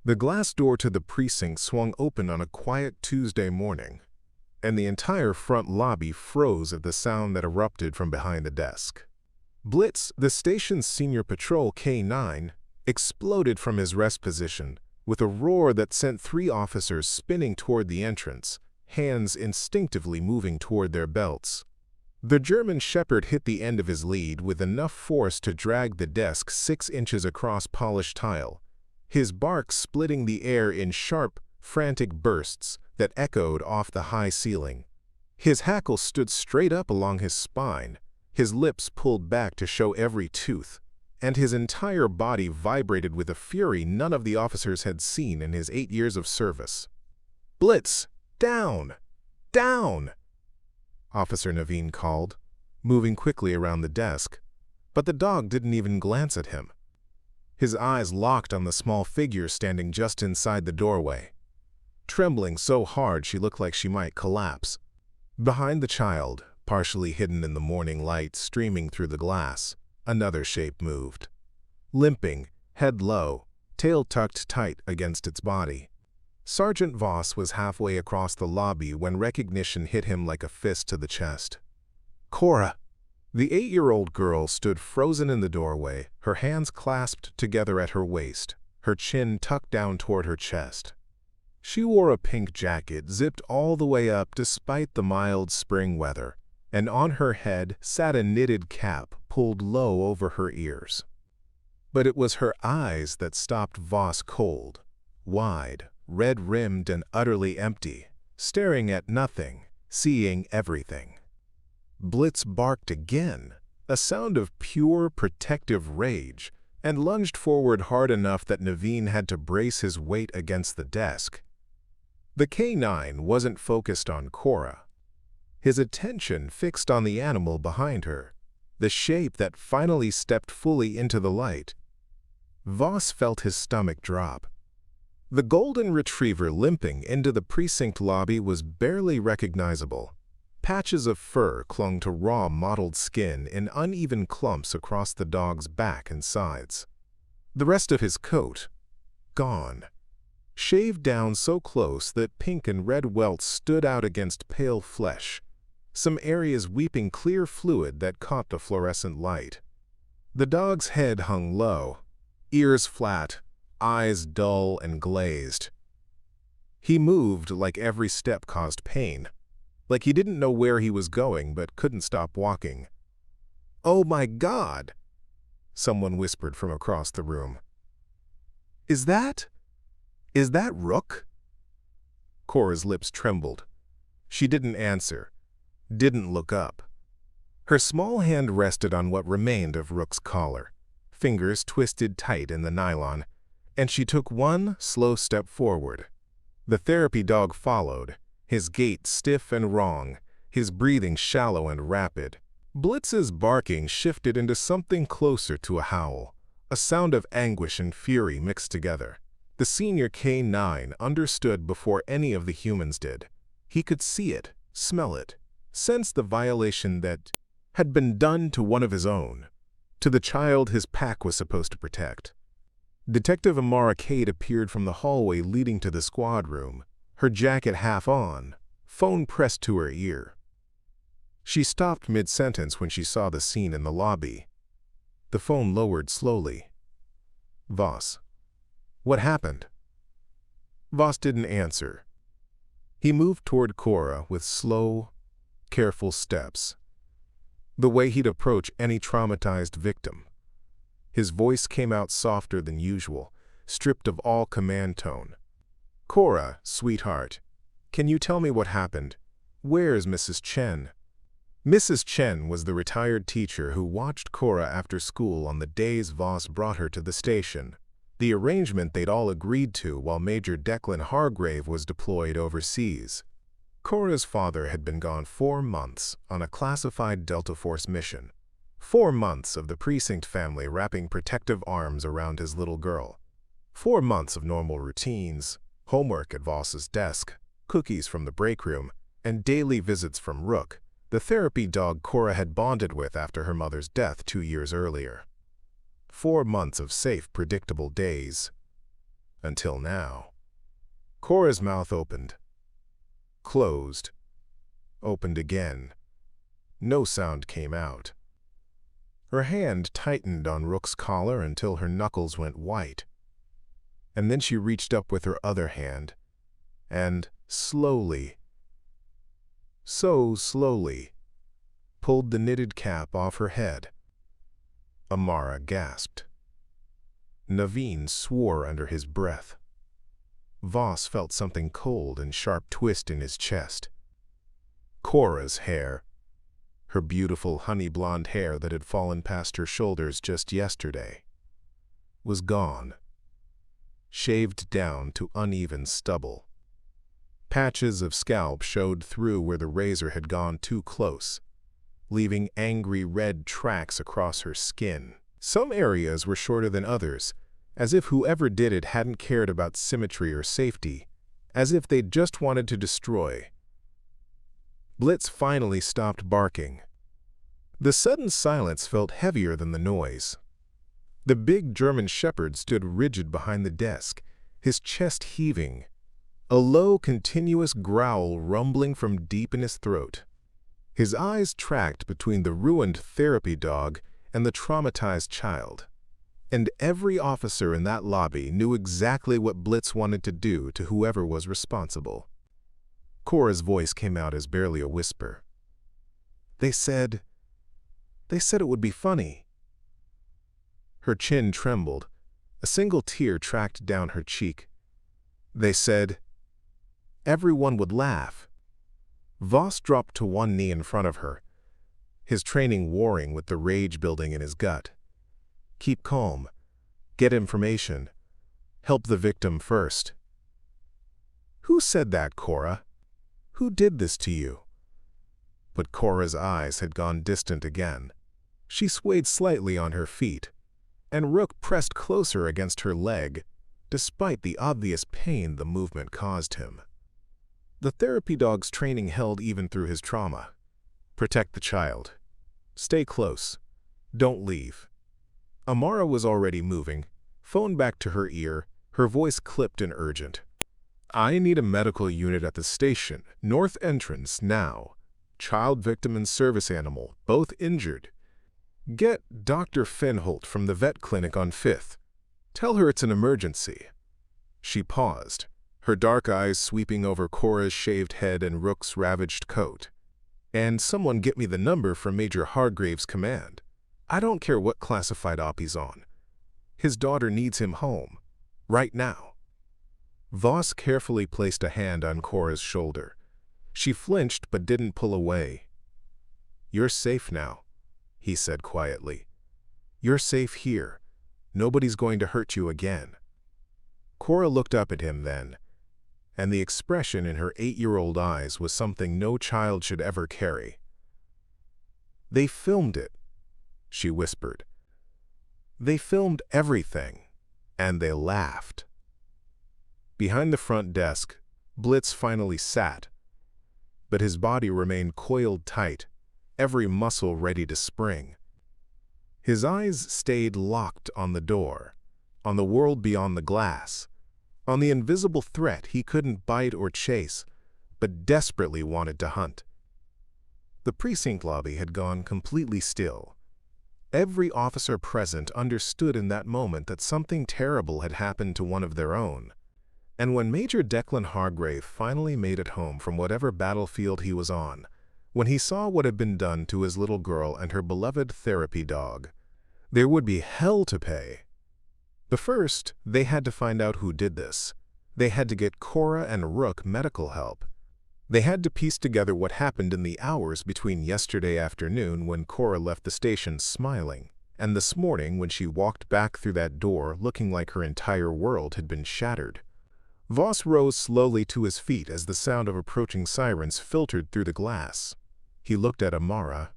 The glass door to the precinct swung open on a quiet Tuesday morning, and the entire front lobby froze at the sound that erupted from behind the desk. Blitz, the station's senior patrol K9, exploded from his rest position with a roar that sent 3 officers spinning toward the entrance, hands instinctively moving toward their belts. The German shepherd hit the end of his lead with enough force to drag the desk 6 inches across polished tile, his bark splitting the air in sharp, frantic bursts that echoed off the high ceiling. His hackle stood straight up along his spine, his lips pulled back to show every tooth, and his entire body vibrated with a fury none of the officers had seen in his 8 years of service. "Blitz! Down! Down!" Officer Naveen called, moving quickly around the desk, but the dog didn't even glance at him. His eyes locked on the small figure standing just inside the doorway, trembling so hard she looked like she might collapse. Behind the child, partially hidden in the morning light streaming through the glass, another shape moved. Limping, head low, tail tucked tight against its body. Sergeant Voss was halfway across the lobby when recognition hit him like a fist to the chest. "Cora!" The 8-year-old girl stood frozen in the doorway, her hands clasped together at her waist, her chin tucked down toward her chest. She wore a pink jacket zipped all the way up despite the mild spring weather, and on her head sat a knitted cap pulled low over her ears. But it was her eyes that stopped Voss cold, wide, red-rimmed and utterly empty, staring at nothing, seeing everything. Blitz barked again, a sound of pure, protective rage, and lunged forward hard enough that Naveen had to brace his weight against the desk. The K9 wasn't focused on Cora. His attention fixed on the animal behind her, the shape that finally stepped fully into the light. Voss felt his stomach drop. The golden retriever limping into the precinct lobby was barely recognizable. Patches of fur clung to raw, mottled skin in uneven clumps across the dog's back and sides. The rest of his coat, gone. Shaved down so close that pink and red welts stood out against pale flesh, some areas weeping clear fluid that caught the fluorescent light. The dog's head hung low, ears flat, eyes dull and glazed. He moved like every step caused pain, like he didn't know where he was going but couldn't stop walking. "Oh my God!" someone whispered from across the room. Is that Rook?" Cora's lips trembled. She didn't answer, didn't look up. Her small hand rested on what remained of Rook's collar, fingers twisted tight in the nylon, and she took one slow step forward. The therapy dog followed, his gait stiff and wrong, his breathing shallow and rapid. Blitz's barking shifted into something closer to a howl, a sound of anguish and fury mixed together. The senior K9 understood before any of the humans did. He could see it, smell it, sense the violation that had been done to one of his own, to the child his pack was supposed to protect. Detective Amara Cade appeared from the hallway leading to the squad room, her jacket half on, phone pressed to her ear. She stopped mid-sentence when she saw the scene in the lobby. The phone lowered slowly. "Voss, what happened?" Voss didn't answer. He moved toward Cora with slow, careful steps, the way he'd approach any traumatized victim. His voice came out softer than usual, stripped of all command tone. "Cora, sweetheart, can you tell me what happened? Where's Mrs. Chen?" Mrs. Chen was the retired teacher who watched Cora after school on the days Voss brought her to the station, the arrangement they'd all agreed to while Major Declan Hargrave was deployed overseas. Cora's father had been gone 4 months on a classified Delta Force mission. 4 months of the precinct family wrapping protective arms around his little girl. 4 months of normal routines, homework at Voss's desk, cookies from the break room, and daily visits from Rook, the therapy dog Cora had bonded with after her mother's death 2 years earlier. 4 months of safe, predictable days. Until now. Cora's mouth opened, closed, opened again. No sound came out. Her hand tightened on Rook's collar until her knuckles went white. And then she reached up with her other hand, and slowly, so slowly, pulled the knitted cap off her head. Amara gasped. Naveen swore under his breath. Voss felt something cold and sharp twist in his chest. Cora's hair, her beautiful honey-blonde hair that had fallen past her shoulders just yesterday, was gone, shaved down to uneven stubble. Patches of scalp showed through where the razor had gone too close, leaving angry red tracks across her skin. Some areas were shorter than others, as if whoever did it hadn't cared about symmetry or safety, as if they'd just wanted to destroy. Blitz finally stopped barking. The sudden silence felt heavier than the noise. The big German shepherd stood rigid behind the desk, his chest heaving, a low, continuous growl rumbling from deep in his throat. His eyes tracked between the ruined therapy dog and the traumatized child. And every officer in that lobby knew exactly what Blitz wanted to do to whoever was responsible. Cora's voice came out as barely a whisper. They said it would be funny. Her chin trembled. A single tear tracked down her cheek. They said everyone would laugh. Voss dropped to one knee in front of her, his training warring with the rage building in his gut. Keep calm. Get information. Help the victim first. Who said that, Cora? Who did this to you? But Cora's eyes had gone distant again. She swayed slightly on her feet, and Rook pressed closer against her leg, despite the obvious pain the movement caused him. The therapy dog's training held even through his trauma. Protect the child. Stay close. Don't leave. Amara was already moving, phone back to her ear, her voice clipped and urgent. I need a medical unit at the station, north entrance, now. Child victim and service animal, both injured. Get Dr. Fenholt from the vet clinic on 5th. Tell her it's an emergency. She paused, her dark eyes sweeping over Cora's shaved head and Rook's ravaged coat. And someone get me the number from Major Hargrave's command. I don't care what classified op he's on. His daughter needs him home, right now. Voss carefully placed a hand on Cora's shoulder. She flinched but didn't pull away. You're safe now, he said quietly. You're safe here. Nobody's going to hurt you again. Cora looked up at him then, and the expression in her 8-year-old eyes was something no child should ever carry. They filmed it, she whispered. They filmed everything, and they laughed. Behind the front desk, Blitz finally sat, but his body remained coiled tight, every muscle ready to spring. His eyes stayed locked on the door, on the world beyond the glass, on the invisible threat he couldn't bite or chase, but desperately wanted to hunt. The precinct lobby had gone completely still. Every officer present understood in that moment that something terrible had happened to one of their own. And when Major Declan Hargrave finally made it home from whatever battlefield he was on, when he saw what had been done to his little girl and her beloved therapy dog, there would be hell to pay. But first, they had to find out who did this. They had to get Cora and Rook medical help. They had to piece together what happened in the hours between yesterday afternoon when Cora left the station smiling, and this morning when she walked back through that door looking like her entire world had been shattered. Voss rose slowly to his feet as the sound of approaching sirens filtered through the glass. He looked at Amara.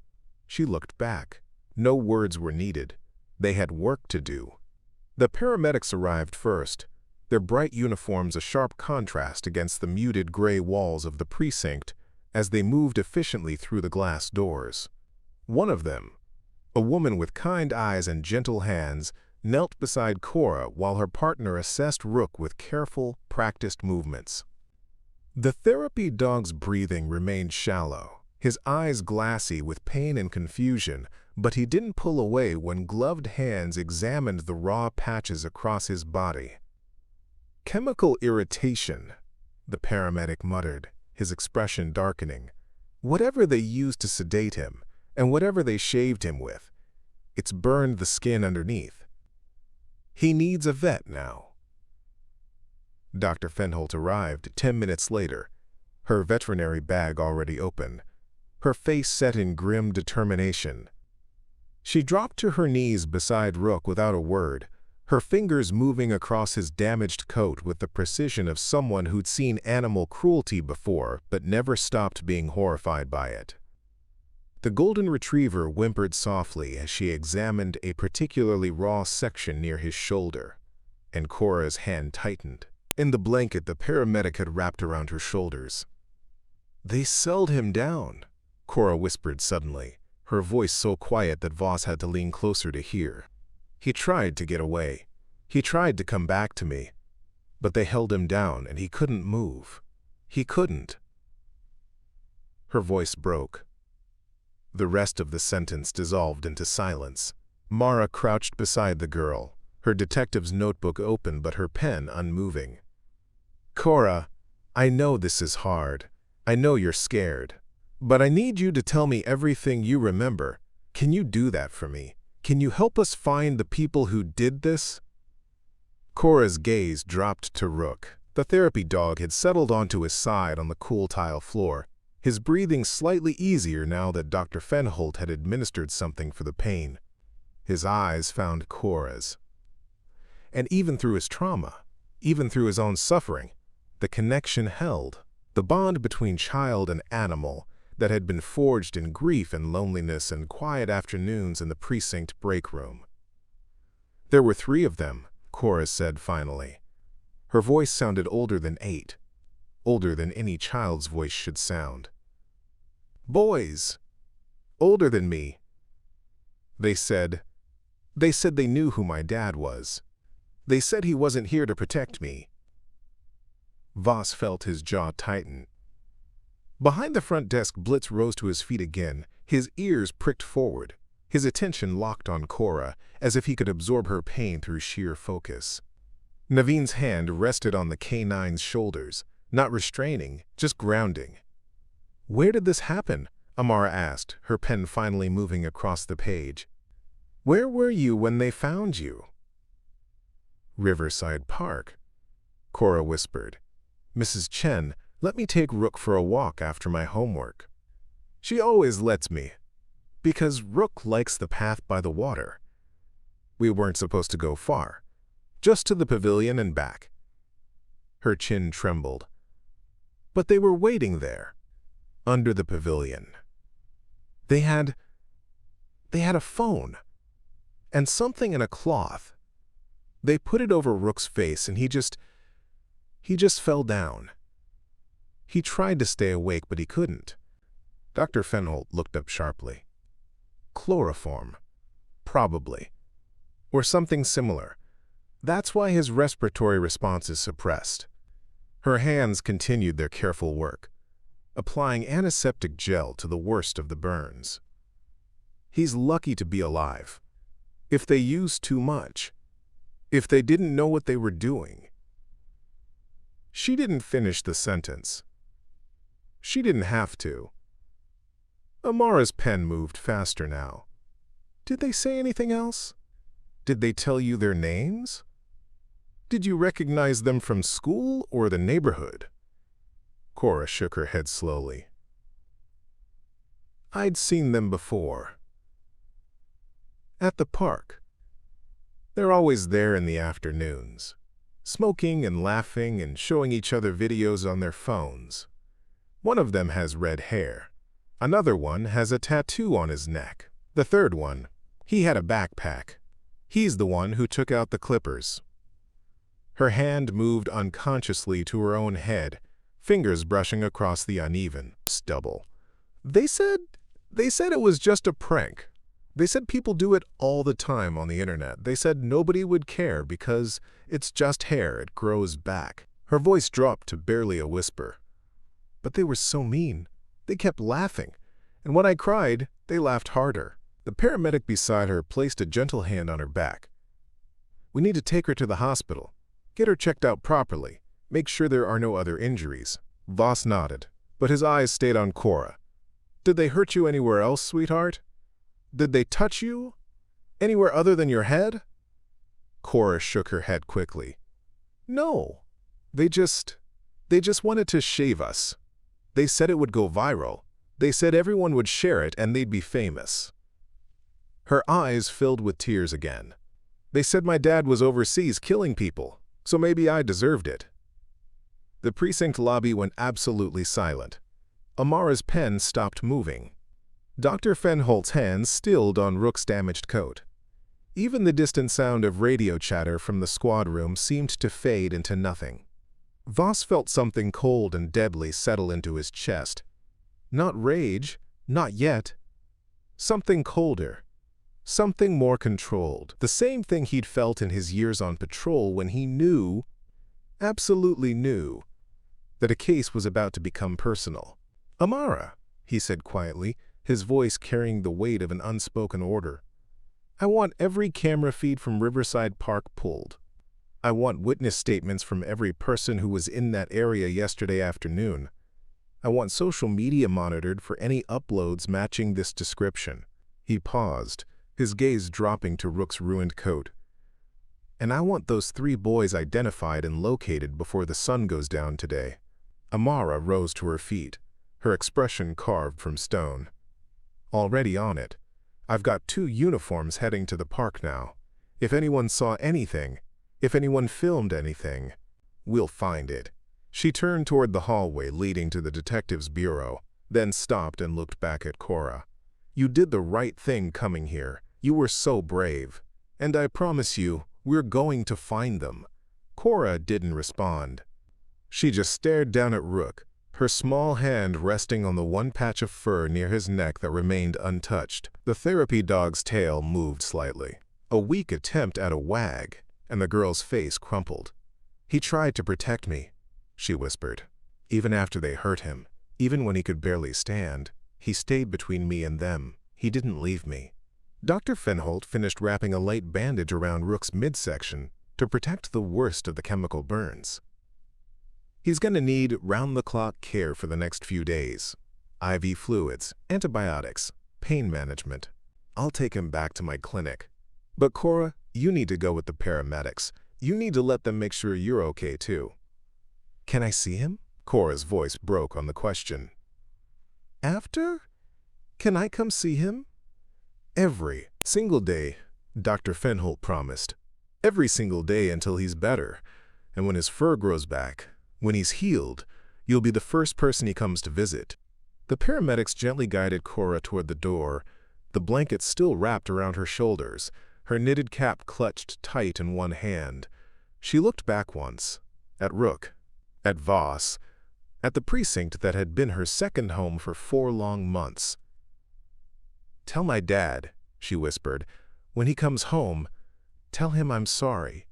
She looked back. No words were needed. They had work to do. The paramedics arrived first, their bright uniforms a sharp contrast against the muted gray walls of the precinct as they moved efficiently through the glass doors. One of them, a woman with kind eyes and gentle hands, knelt beside Cora while her partner assessed Rook with careful, practiced movements. The therapy dog's breathing remained shallow, his eyes glassy with pain and confusion, but he didn't pull away when gloved hands examined the raw patches across his body. "Chemical irritation," the paramedic muttered, his expression darkening. "Whatever they used to sedate him, and whatever they shaved him with, it's burned the skin underneath. He needs a vet now." Dr. Fenholt arrived 10 minutes later, her veterinary bag already open, her face set in grim determination. She dropped to her knees beside Rook without a word, her fingers moving across his damaged coat with the precision of someone who'd seen animal cruelty before but never stopped being horrified by it. The golden retriever whimpered softly as she examined a particularly raw section near his shoulder, and Cora's hand tightened in the blanket the paramedic had wrapped around her shoulders. "They selled him down," Cora whispered suddenly, her voice so quiet that Voss had to lean closer to hear. "He tried to get away. He tried to come back to me. But they held him down and he couldn't move. He couldn't." Her voice broke. The rest of the sentence dissolved into silence. Mara crouched beside the girl, her detective's notebook open but her pen unmoving. "Cora, I know this is hard. I know you're scared. But I need you to tell me everything you remember. Can you do that for me? Can you help us find the people who did this?" Cora's gaze dropped to Rook. The therapy dog had settled onto his side on the cool tile floor, his breathing slightly easier now that Dr. Fenholt had administered something for the pain. His eyes found Cora's. And even through his trauma, even through his own suffering, the connection held. The bond between child and animal that had been forged in grief and loneliness and quiet afternoons in the precinct break room. "There were 3 of them," Cora said finally. Her voice sounded older than 8, older than any child's voice should sound. "Boys, older than me. They said they knew who my dad was. They said he wasn't here to protect me." Voss felt his jaw tighten. Behind the front desk, Blitz rose to his feet again, his ears pricked forward, his attention locked on Cora, as if he could absorb her pain through sheer focus. Naveen's hand rested on the canine's shoulders, not restraining, just grounding. "Where did this happen?" Amara asked, her pen finally moving across the page. "Where were you when they found you?" "Riverside Park," Cora whispered. "Mrs. Chen let me take Rook for a walk after my homework. She always lets me, because Rook likes the path by the water. We weren't supposed to go far, just to the pavilion and back." Her chin trembled. "But they were waiting there, under the pavilion. They had a phone, and something in a cloth. They put it over Rook's face and he just fell down. He tried to stay awake, but he couldn't." Dr. Fenholt looked up sharply. "Chloroform, probably, or something similar. That's why his respiratory response is suppressed." Her hands continued their careful work, applying antiseptic gel to the worst of the burns. "He's lucky to be alive. If they used too much, if they didn't know what they were doing." She didn't finish the sentence. She didn't have to. Amara's pen moved faster now. "Did they say anything else? Did they tell you their names? Did you recognize them from school or the neighborhood?" Cora shook her head slowly. "I'd seen them before. At the park. They're always there in the afternoons, smoking and laughing and showing each other videos on their phones. One of them has red hair. Another one has a tattoo on his neck. The third one, he had a backpack. He's the one who took out the clippers." Her hand moved unconsciously to her own head, fingers brushing across the uneven stubble. They said it was just a prank. They said people do it all the time on the internet. They said nobody would care because it's just hair, it grows back. Her voice dropped to barely a whisper. But they were so mean. They kept laughing. And when I cried, they laughed harder. The paramedic beside her placed a gentle hand on her back. We need to take her to the hospital. Get her checked out properly. Make sure there are no other injuries. Voss nodded, but his eyes stayed on Cora. Did they hurt you anywhere else, sweetheart? Did they touch you? Anywhere other than your head? Cora shook her head quickly. No. They just wanted to shave us. They said it would go viral. They said everyone would share it and they'd be famous. Her eyes filled with tears again. They said my dad was overseas killing people, so maybe I deserved it. The precinct lobby went absolutely silent. Amara's pen stopped moving. Dr. Fenholt's hands stilled on Rook's damaged coat. Even the distant sound of radio chatter from the squad room seemed to fade into nothing. Voss felt something cold and deadly settle into his chest. Not rage, not yet. Something colder. Something more controlled. The same thing he'd felt in his years on patrol when he knew, absolutely knew, that a case was about to become personal. Amara, he said quietly, his voice carrying the weight of an unspoken order. I want every camera feed from Riverside Park pulled. I want witness statements from every person who was in that area yesterday afternoon. I want social media monitored for any uploads matching this description. He paused, his gaze dropping to Rook's ruined coat. And I want those 3 boys identified and located before the sun goes down today. Amara rose to her feet, her expression carved from stone. Already on it. I've got 2 uniforms heading to the park now. If anyone saw anything, if anyone filmed anything, we'll find it. She turned toward the hallway leading to the detective's bureau, then stopped and looked back at Cora. You did the right thing coming here. You were so brave. And I promise you, we're going to find them. Cora didn't respond. She just stared down at Rook, her small hand resting on the one patch of fur near his neck that remained untouched. The therapy dog's tail moved slightly. A weak attempt at a wag, and the girl's face crumpled. He tried to protect me, she whispered. Even after they hurt him, even when he could barely stand, he stayed between me and them. He didn't leave me. Dr. Fenholt finished wrapping a light bandage around Rook's midsection to protect the worst of the chemical burns. He's going to need round-the-clock care for the next few days. IV fluids, antibiotics, pain management. I'll take him back to my clinic. But Cora, you need to go with the paramedics. You need to let them make sure you're okay too. Can I see him? Cora's voice broke on the question. After? Can I come see him? Every single day, Dr. Fenholt promised. Every single day until he's better. And when his fur grows back, when he's healed, you'll be the first person he comes to visit. The paramedics gently guided Cora toward the door, the blanket still wrapped around her shoulders, her knitted cap clutched tight in one hand. She looked back once, at Rook, at Voss, at the precinct that had been her second home for 4 long months. Tell my dad, she whispered, when he comes home, tell him I'm sorry.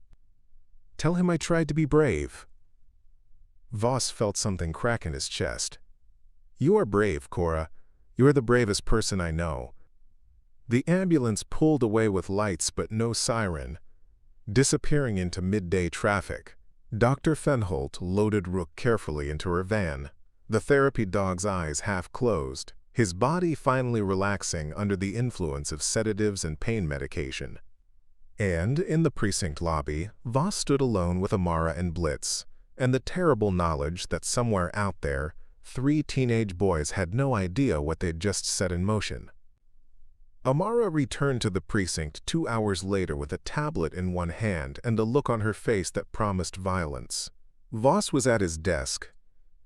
Tell him I tried to be brave. Voss felt something crack in his chest. You are brave, Cora. You are the bravest person I know. The ambulance pulled away with lights but no siren, disappearing into midday traffic. Dr. Fenholt loaded Rook carefully into her van, the therapy dog's eyes half closed, his body finally relaxing under the influence of sedatives and pain medication. And in the precinct lobby, Voss stood alone with Amara and Blitz, and the terrible knowledge that somewhere out there, 3 teenage boys had no idea what they'd just set in motion. Amara returned to the precinct 2 hours later with a tablet in one hand and a look on her face that promised violence. Voss was at his desk,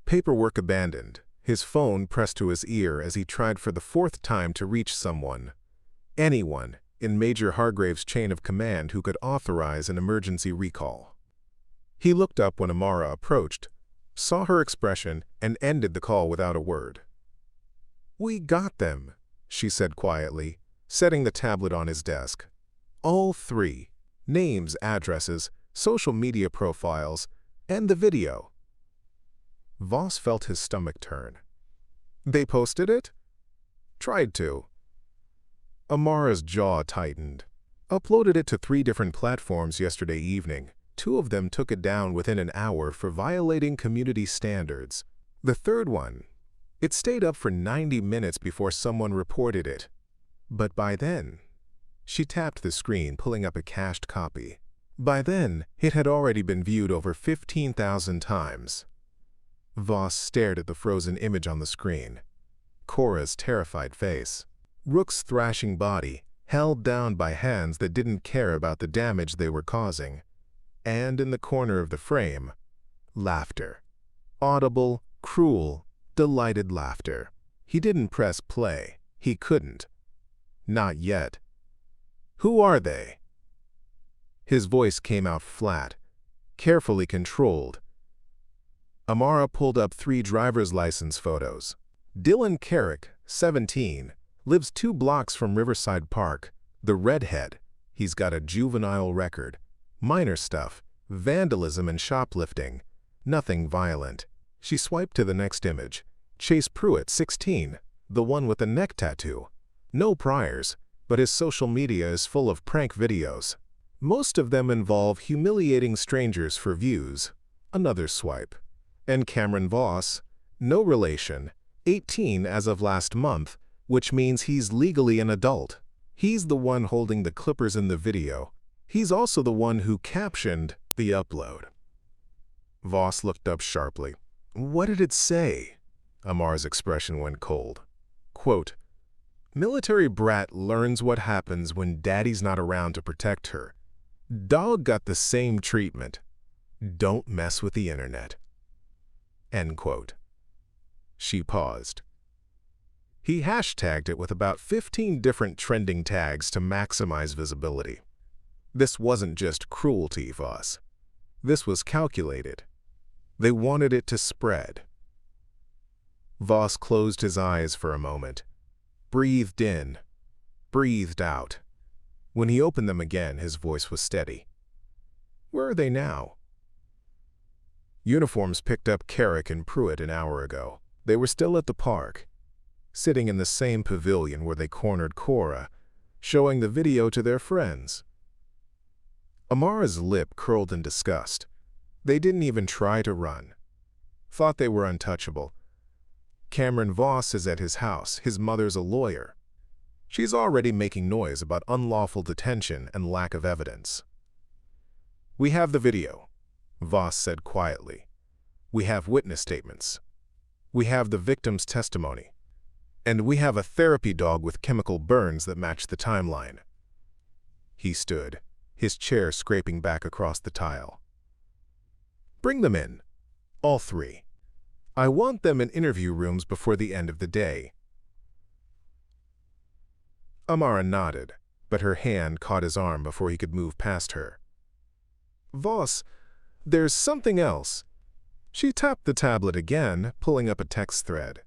paperwork abandoned, his phone pressed to his ear as he tried for the 4th time to reach someone, anyone, in Major Hargrave's chain of command who could authorize an emergency recall. He looked up when Amara approached, saw her expression, and ended the call without a word. We got them, she said quietly, setting the tablet on his desk. All three: names, addresses, social media profiles, and the video. Voss felt his stomach turn. They posted it? Tried to. Amara's jaw tightened. Uploaded it to 3 different platforms yesterday evening. 2 of them took it down within an hour for violating community standards. The third one, it stayed up for 90 minutes before someone reported it. But by then, she tapped the screen, pulling up a cached copy. By then, it had already been viewed over 15,000 times. Voss stared at the frozen image on the screen. Cora's terrified face. Rook's thrashing body, held down by hands that didn't care about the damage they were causing. And in the corner of the frame, laughter. Audible, cruel, delighted laughter. He didn't press play. He couldn't. Not yet. Who are they? His voice came out flat, carefully controlled. Amara pulled up 3 driver's license photos. Dylan Carrick, 17, lives 2 blocks from Riverside Park. The redhead. He's got a juvenile record. Minor stuff, vandalism and shoplifting. Nothing violent. She swiped to the next image. Chase Pruitt, 16, the one with the neck tattoo. No priors, but his social media is full of prank videos. Most of them involve humiliating strangers for views. Another swipe. And Cameron Voss, no relation, 18 as of last month, which means he's legally an adult. He's the one holding the clippers in the video. He's also the one who captioned the upload. Voss looked up sharply. What did it say? Amar's expression went cold. Quote, military brat learns what happens when daddy's not around to protect her. Dog got the same treatment. Don't mess with the internet. End quote. She paused. He hashtagged it with about 15 different trending tags to maximize visibility. This wasn't just cruelty, Voss. This was calculated. They wanted it to spread. Voss closed his eyes for a moment, breathed in, breathed out. When he opened them again, his voice was steady. Where are they now? Uniforms picked up Carrick and Pruitt an hour ago. They were still at the park, sitting in the same pavilion where they cornered Cora, showing the video to their friends. Amara's lip curled in disgust. They didn't even try to run. Thought they were untouchable. Cameron Voss is at his house. His mother's a lawyer. She's already making noise about unlawful detention and lack of evidence. We have the video, Voss said quietly. We have witness statements. We have the victim's testimony. And we have a therapy dog with chemical burns that match the timeline. He stood, his chair scraping back across the tile. Bring them in, all 3. I want them in interview rooms before the end of the day. Amara nodded, but her hand caught his arm before he could move past her. Voss, there's something else. She tapped the tablet again, pulling up a text thread.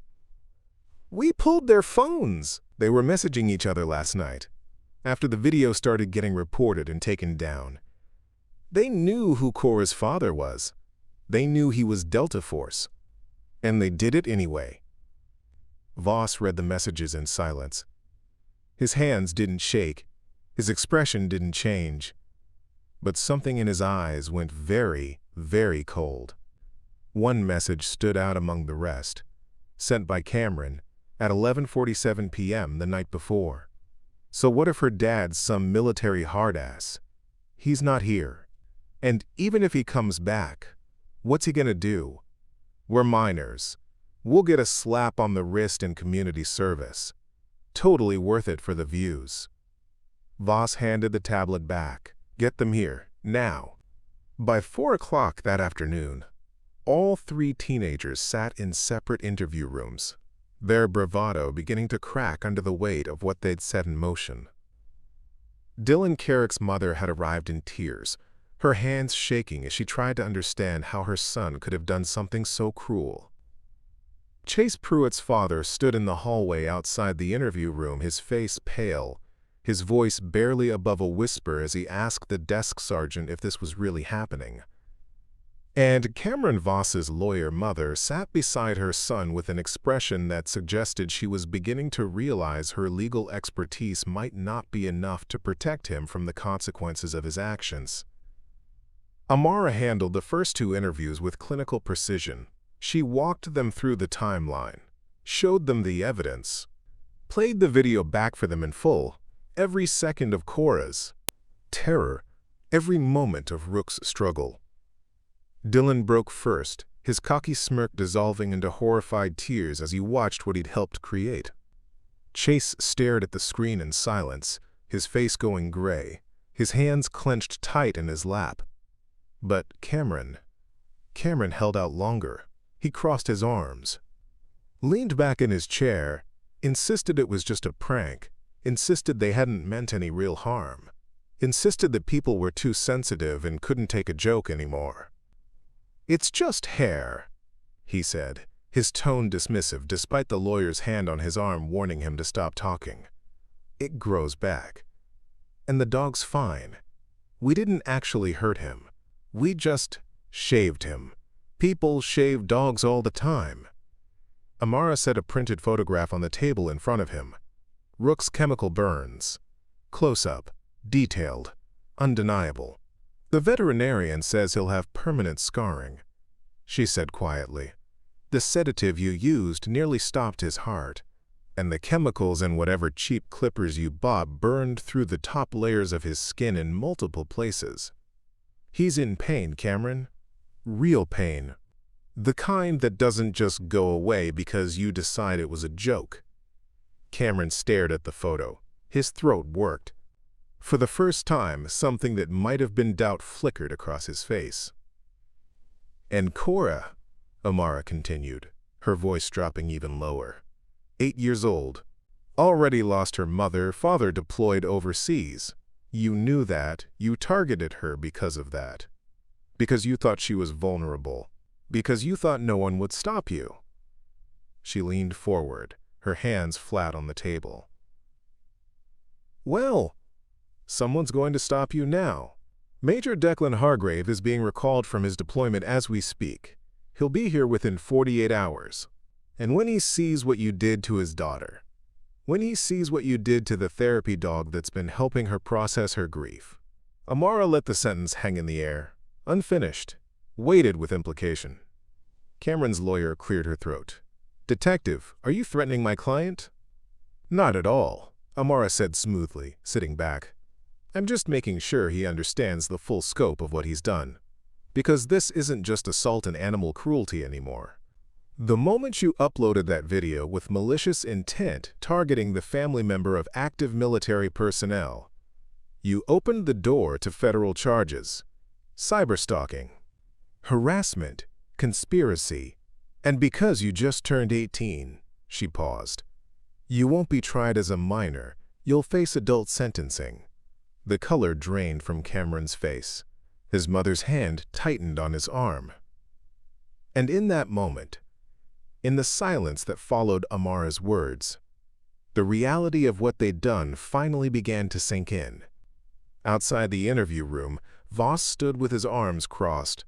We pulled their phones. They were messaging each other last night, after the video started getting reported and taken down. They knew who Cora's father was. They knew he was Delta Force. And they did it anyway. Voss read the messages in silence. His hands didn't shake. His expression didn't change. But something in his eyes went very, very cold. One message stood out among the rest, sent by Cameron at 11:47 p.m. the night before. So what if her dad's some military hard-ass? He's not here. And even if he comes back, what's he gonna do? We're minors. We'll get a slap on the wrist in community service. Totally worth it for the views. Voss handed the tablet back. Get them here, now. By 4 o'clock that afternoon, all 3 teenagers sat in separate interview rooms, their bravado beginning to crack under the weight of what they'd set in motion. Dylan Carrick's mother had arrived in tears, her hands shaking as she tried to understand how her son could have done something so cruel. Chase Pruitt's father stood in the hallway outside the interview room, his face pale, his voice barely above a whisper as he asked the desk sergeant if this was really happening. And Cameron Voss's lawyer mother sat beside her son with an expression that suggested she was beginning to realize her legal expertise might not be enough to protect him from the consequences of his actions. Amara handled the first two interviews with clinical precision. She walked them through the timeline, showed them the evidence, played the video back for them in full, every second of Cora's terror, every moment of Rook's struggle. Dylan broke first, his cocky smirk dissolving into horrified tears as he watched what he'd helped create. Chase stared at the screen in silence, his face going gray, his hands clenched tight in his lap. But Cameron held out longer. He crossed his arms, leaned back in his chair, insisted it was just a prank, insisted they hadn't meant any real harm, insisted that people were too sensitive and couldn't take a joke anymore. "It's just hair," he said, his tone dismissive despite the lawyer's hand on his arm warning him to stop talking. "It grows back. And the dog's fine. We didn't actually hurt him. We just shaved him. People shave dogs all the time." Amara set a printed photograph on the table in front of him. Rook's chemical burns. Close-up, detailed, undeniable. "The veterinarian says he'll have permanent scarring," she said quietly. "The sedative you used nearly stopped his heart, and the chemicals in whatever cheap clippers you bought burned through the top layers of his skin in multiple places. He's in pain, Cameron. Real pain. The kind that doesn't just go away because you decide it was a joke." Cameron stared at the photo. His throat worked. For the first time, something that might have been doubt flickered across his face. "And Cora," Amara continued, her voice dropping even lower. 8 years old. Already lost her mother, father deployed overseas. You knew that. You targeted her because of that. Because you thought she was vulnerable. Because you thought no one would stop you." She leaned forward, her hands flat on the table. "Well, someone's going to stop you now. Major Declan Hargrave is being recalled from his deployment as we speak. He'll be here within 48 hours. And when he sees what you did to his daughter, when he sees what you did to the therapy dog that's been helping her process her grief." Amara let the sentence hang in the air, unfinished, weighted with implication. Cameron's lawyer cleared her throat. "Detective, are you threatening my client?" "Not at all," Amara said smoothly, sitting back. "I'm just making sure he understands the full scope of what he's done. Because this isn't just assault and animal cruelty anymore. The moment you uploaded that video with malicious intent targeting the family member of active military personnel, you opened the door to federal charges, cyberstalking, harassment, conspiracy, and because you just turned 18, she paused. You won't be tried as a minor, you'll face adult sentencing." The color drained from Cameron's face. His mother's hand tightened on his arm. And in that moment, in the silence that followed Amara's words, the reality of what they'd done finally began to sink in. Outside the interview room, Voss stood with his arms crossed,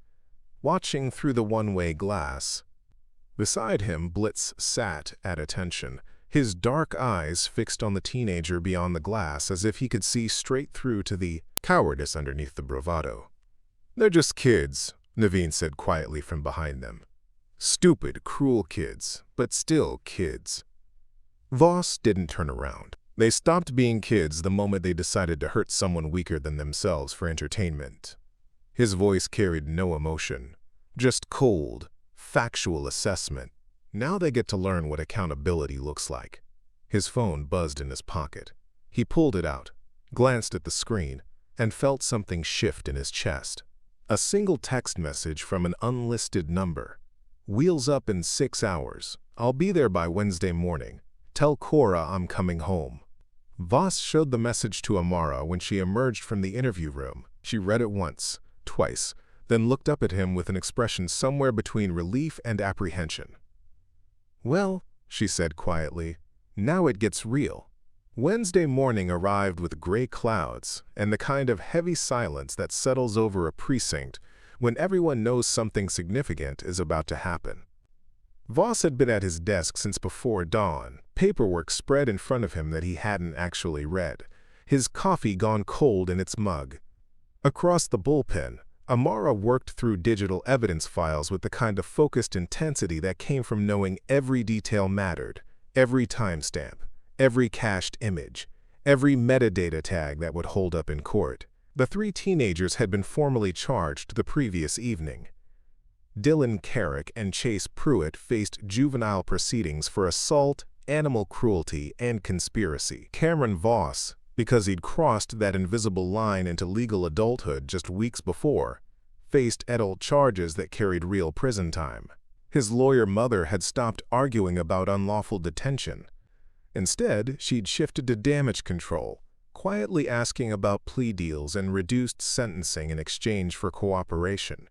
watching through the one-way glass. Beside him, Blitz sat at attention, his dark eyes fixed on the teenager beyond the glass as if he could see straight through to the cowardice underneath the bravado. "They're just kids," Naveen said quietly from behind them. "Stupid, cruel kids, but still kids." Voss didn't turn around. They stopped being kids the moment they decided to hurt someone weaker than themselves for entertainment. His voice carried no emotion, just cold, factual assessment. Now they get to learn what accountability looks like. His phone buzzed in his pocket. He pulled it out, glanced at the screen, and felt something shift in his chest. A single text message from an unlisted number. "Wheels up in 6 hours. I'll be there by Wednesday morning. Tell Cora I'm coming home." Voss showed the message to Amara when she emerged from the interview room. She read it once, twice, then looked up at him with an expression somewhere between relief and apprehension. "Well," she said quietly, "now it gets real. Wednesday morning arrived with gray clouds and the kind of heavy silence that settles over a precinct when everyone knows something significant is about to happen. Voss had been at his desk since before dawn, paperwork spread in front of him that he hadn't actually read, his coffee gone cold in its mug. Across the bullpen, Amara worked through digital evidence files with the kind of focused intensity that came from knowing every detail mattered, every timestamp, every cached image, every metadata tag that would hold up in court. The three teenagers had been formally charged the previous evening. Dylan Carrick and Chase Pruitt faced juvenile proceedings for assault, animal cruelty, and conspiracy. Cameron Voss, because he'd crossed that invisible line into legal adulthood just weeks before, faced adult charges that carried real prison time. His lawyer mother had stopped arguing about unlawful detention. Instead, she'd shifted to damage control, quietly asking about plea deals and reduced sentencing in exchange for cooperation.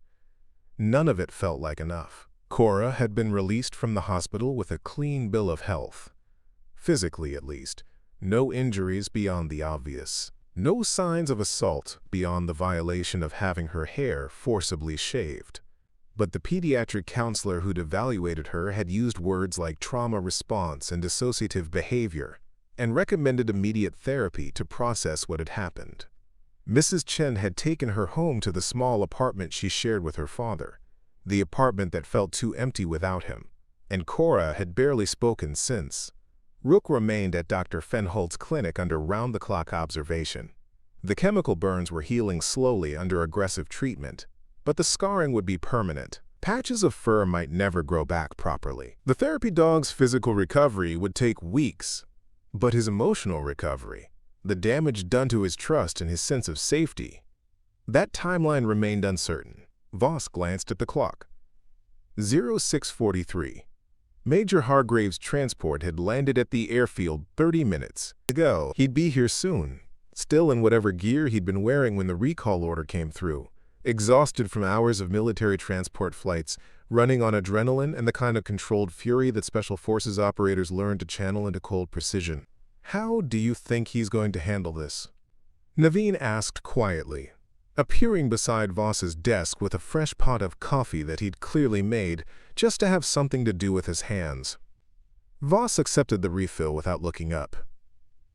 None of it felt like enough. Cora had been released from the hospital with a clean bill of health. Physically, at least. No injuries beyond the obvious. No signs of assault beyond the violation of having her hair forcibly shaved. But the pediatric counselor who'd evaluated her had used words like trauma response and dissociative behavior, and recommended immediate therapy to process what had happened. Mrs. Chen had taken her home to the small apartment she shared with her father, the apartment that felt too empty without him, and Cora had barely spoken since. Rook remained at Dr. Fenholt's clinic under round-the-clock observation. The chemical burns were healing slowly under aggressive treatment, but the scarring would be permanent. Patches of fur might never grow back properly. The therapy dog's physical recovery would take weeks, but his emotional recovery, the damage done to his trust and his sense of safety, that timeline remained uncertain. Voss glanced at the clock. 06:43. Major Hargrave's transport had landed at the airfield 30 minutes ago. He'd be here soon, still in whatever gear he'd been wearing when the recall order came through, exhausted from hours of military transport flights, running on adrenaline and the kind of controlled fury that Special Forces operators learn to channel into cold precision. "How do you think he's going to handle this?" Naveen asked quietly, appearing beside Voss's desk with a fresh pot of coffee that he'd clearly made just to have something to do with his hands. Voss accepted the refill without looking up.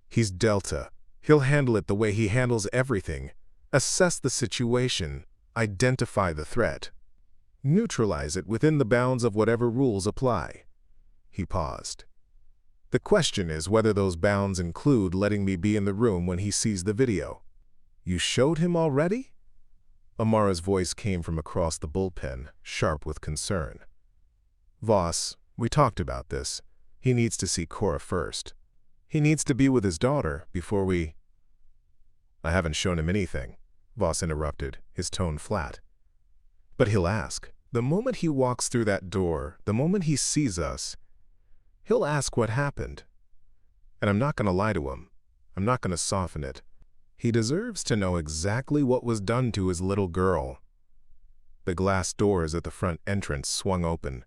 "He's Delta. He'll handle it the way he handles everything. Assess the situation, identify the threat, neutralize it within the bounds of whatever rules apply." He paused. "The question is whether those bounds include letting me be in the room when he sees the video." "You showed him already?" Amara's voice came from across the bullpen, sharp with concern. "Voss, we talked about this. He needs to see Cora first. He needs to be with his daughter before we—" "I haven't shown him anything," Voss interrupted, his tone flat. "But he'll ask. The moment he walks through that door, the moment he sees us, he'll ask what happened. And I'm not going to lie to him. I'm not going to soften it. He deserves to know exactly what was done to his little girl." The glass doors at the front entrance swung open,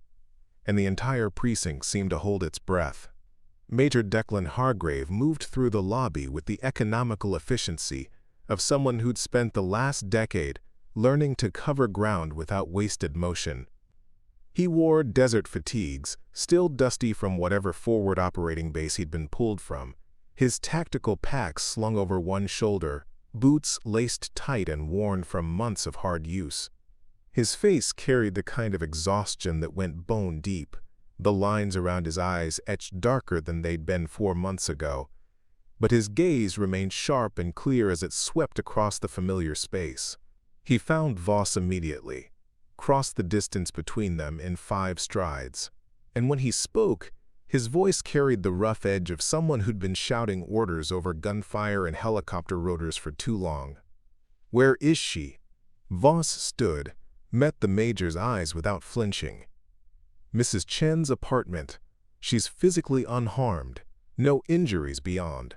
and the entire precinct seemed to hold its breath. Major Declan Hargrave moved through the lobby with the economical efficiency of someone who'd spent the last decade learning to cover ground without wasted motion. He wore desert fatigues, still dusty from whatever forward operating base he'd been pulled from, his tactical pack slung over one shoulder, boots laced tight and worn from months of hard use. His face carried the kind of exhaustion that went bone deep, the lines around his eyes etched darker than they'd been 4 months ago, but his gaze remained sharp and clear as it swept across the familiar space. He found Voss immediately, crossed the distance between them in 5 strides, and when he spoke, his voice carried the rough edge of someone who'd been shouting orders over gunfire and helicopter rotors for too long. "Where is she?" Voss stood, met the Major's eyes without flinching. "Mrs. Chen's apartment. She's physically unharmed, no injuries beyond."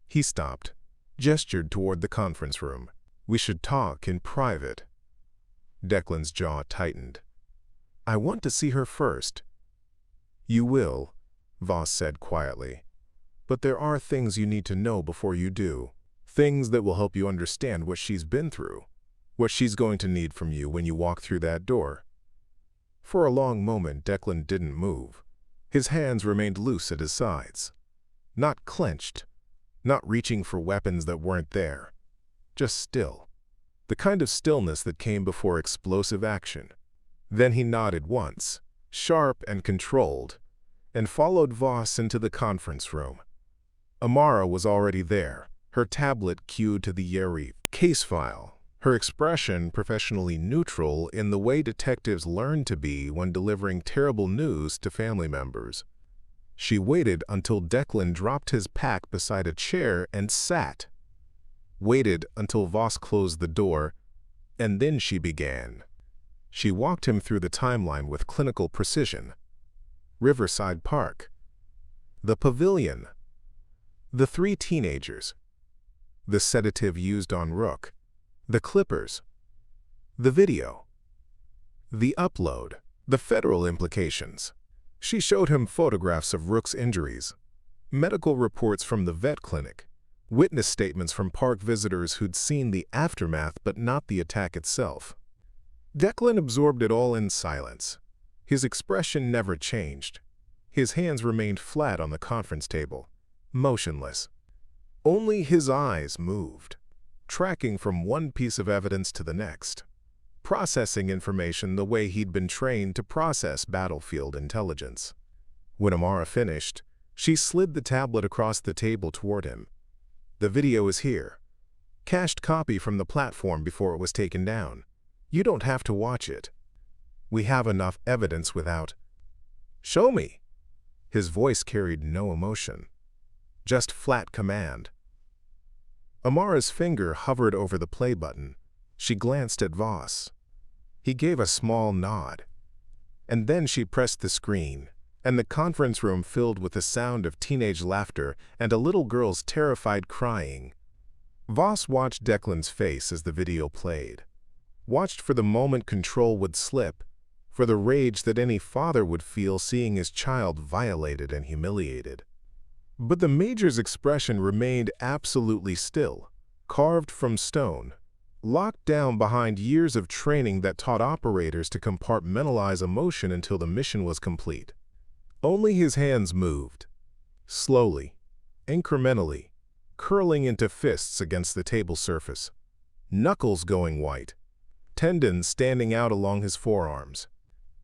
He stopped, gestured toward the conference room. "We should talk in private." Declan's jaw tightened. "I want to see her first." "You will," Voss said quietly. But there are things you need to know before you do. Things that will help you understand what she's been through, what she's going to need from you when you walk through that door." For a long moment, Declan didn't move. His hands remained loose at his sides. Not clenched, not reaching for weapons that weren't there. Just still. The kind of stillness that came before explosive action. Then he nodded once, sharp and controlled, and followed Voss into the conference room. Amara was already there, her tablet cued to the erupts case file, her expression professionally neutral in the way detectives learn to be when delivering terrible news to family members. She waited until Declan dropped his pack beside a chair and sat. Waited until Voss closed the door, and then she began. She walked him through the timeline with clinical precision. Riverside Park. The pavilion. The 3 teenagers. The sedative used on Rook. The clippers. The video. The upload. The federal implications. She showed him photographs of Rook's injuries, medical reports from the vet clinic, witness statements from park visitors who'd seen the aftermath but not the attack itself. Declan absorbed it all in silence. His expression never changed. His hands remained flat on the conference table, motionless. Only his eyes moved, tracking from one piece of evidence to the next, processing information the way he'd been trained to process battlefield intelligence. When Amara finished, she slid the tablet across the table toward him. "The video is here. Cached copy from the platform before it was taken down. You don't have to watch it. We have enough evidence without—" "Show me." His voice carried no emotion, just flat command. Amara's finger hovered over the play button. She glanced at Voss. He gave a small nod. And then she pressed the screen, and the conference room filled with the sound of teenage laughter and a little girl's terrified crying. Voss watched Declan's face as the video played, watched for the moment control would slip, for the rage that any father would feel seeing his child violated and humiliated. But the Major's expression remained absolutely still, carved from stone, locked down behind years of training that taught operators to compartmentalize emotion until the mission was complete. Only his hands moved, slowly, incrementally, curling into fists against the table surface, knuckles going white, tendons standing out along his forearms.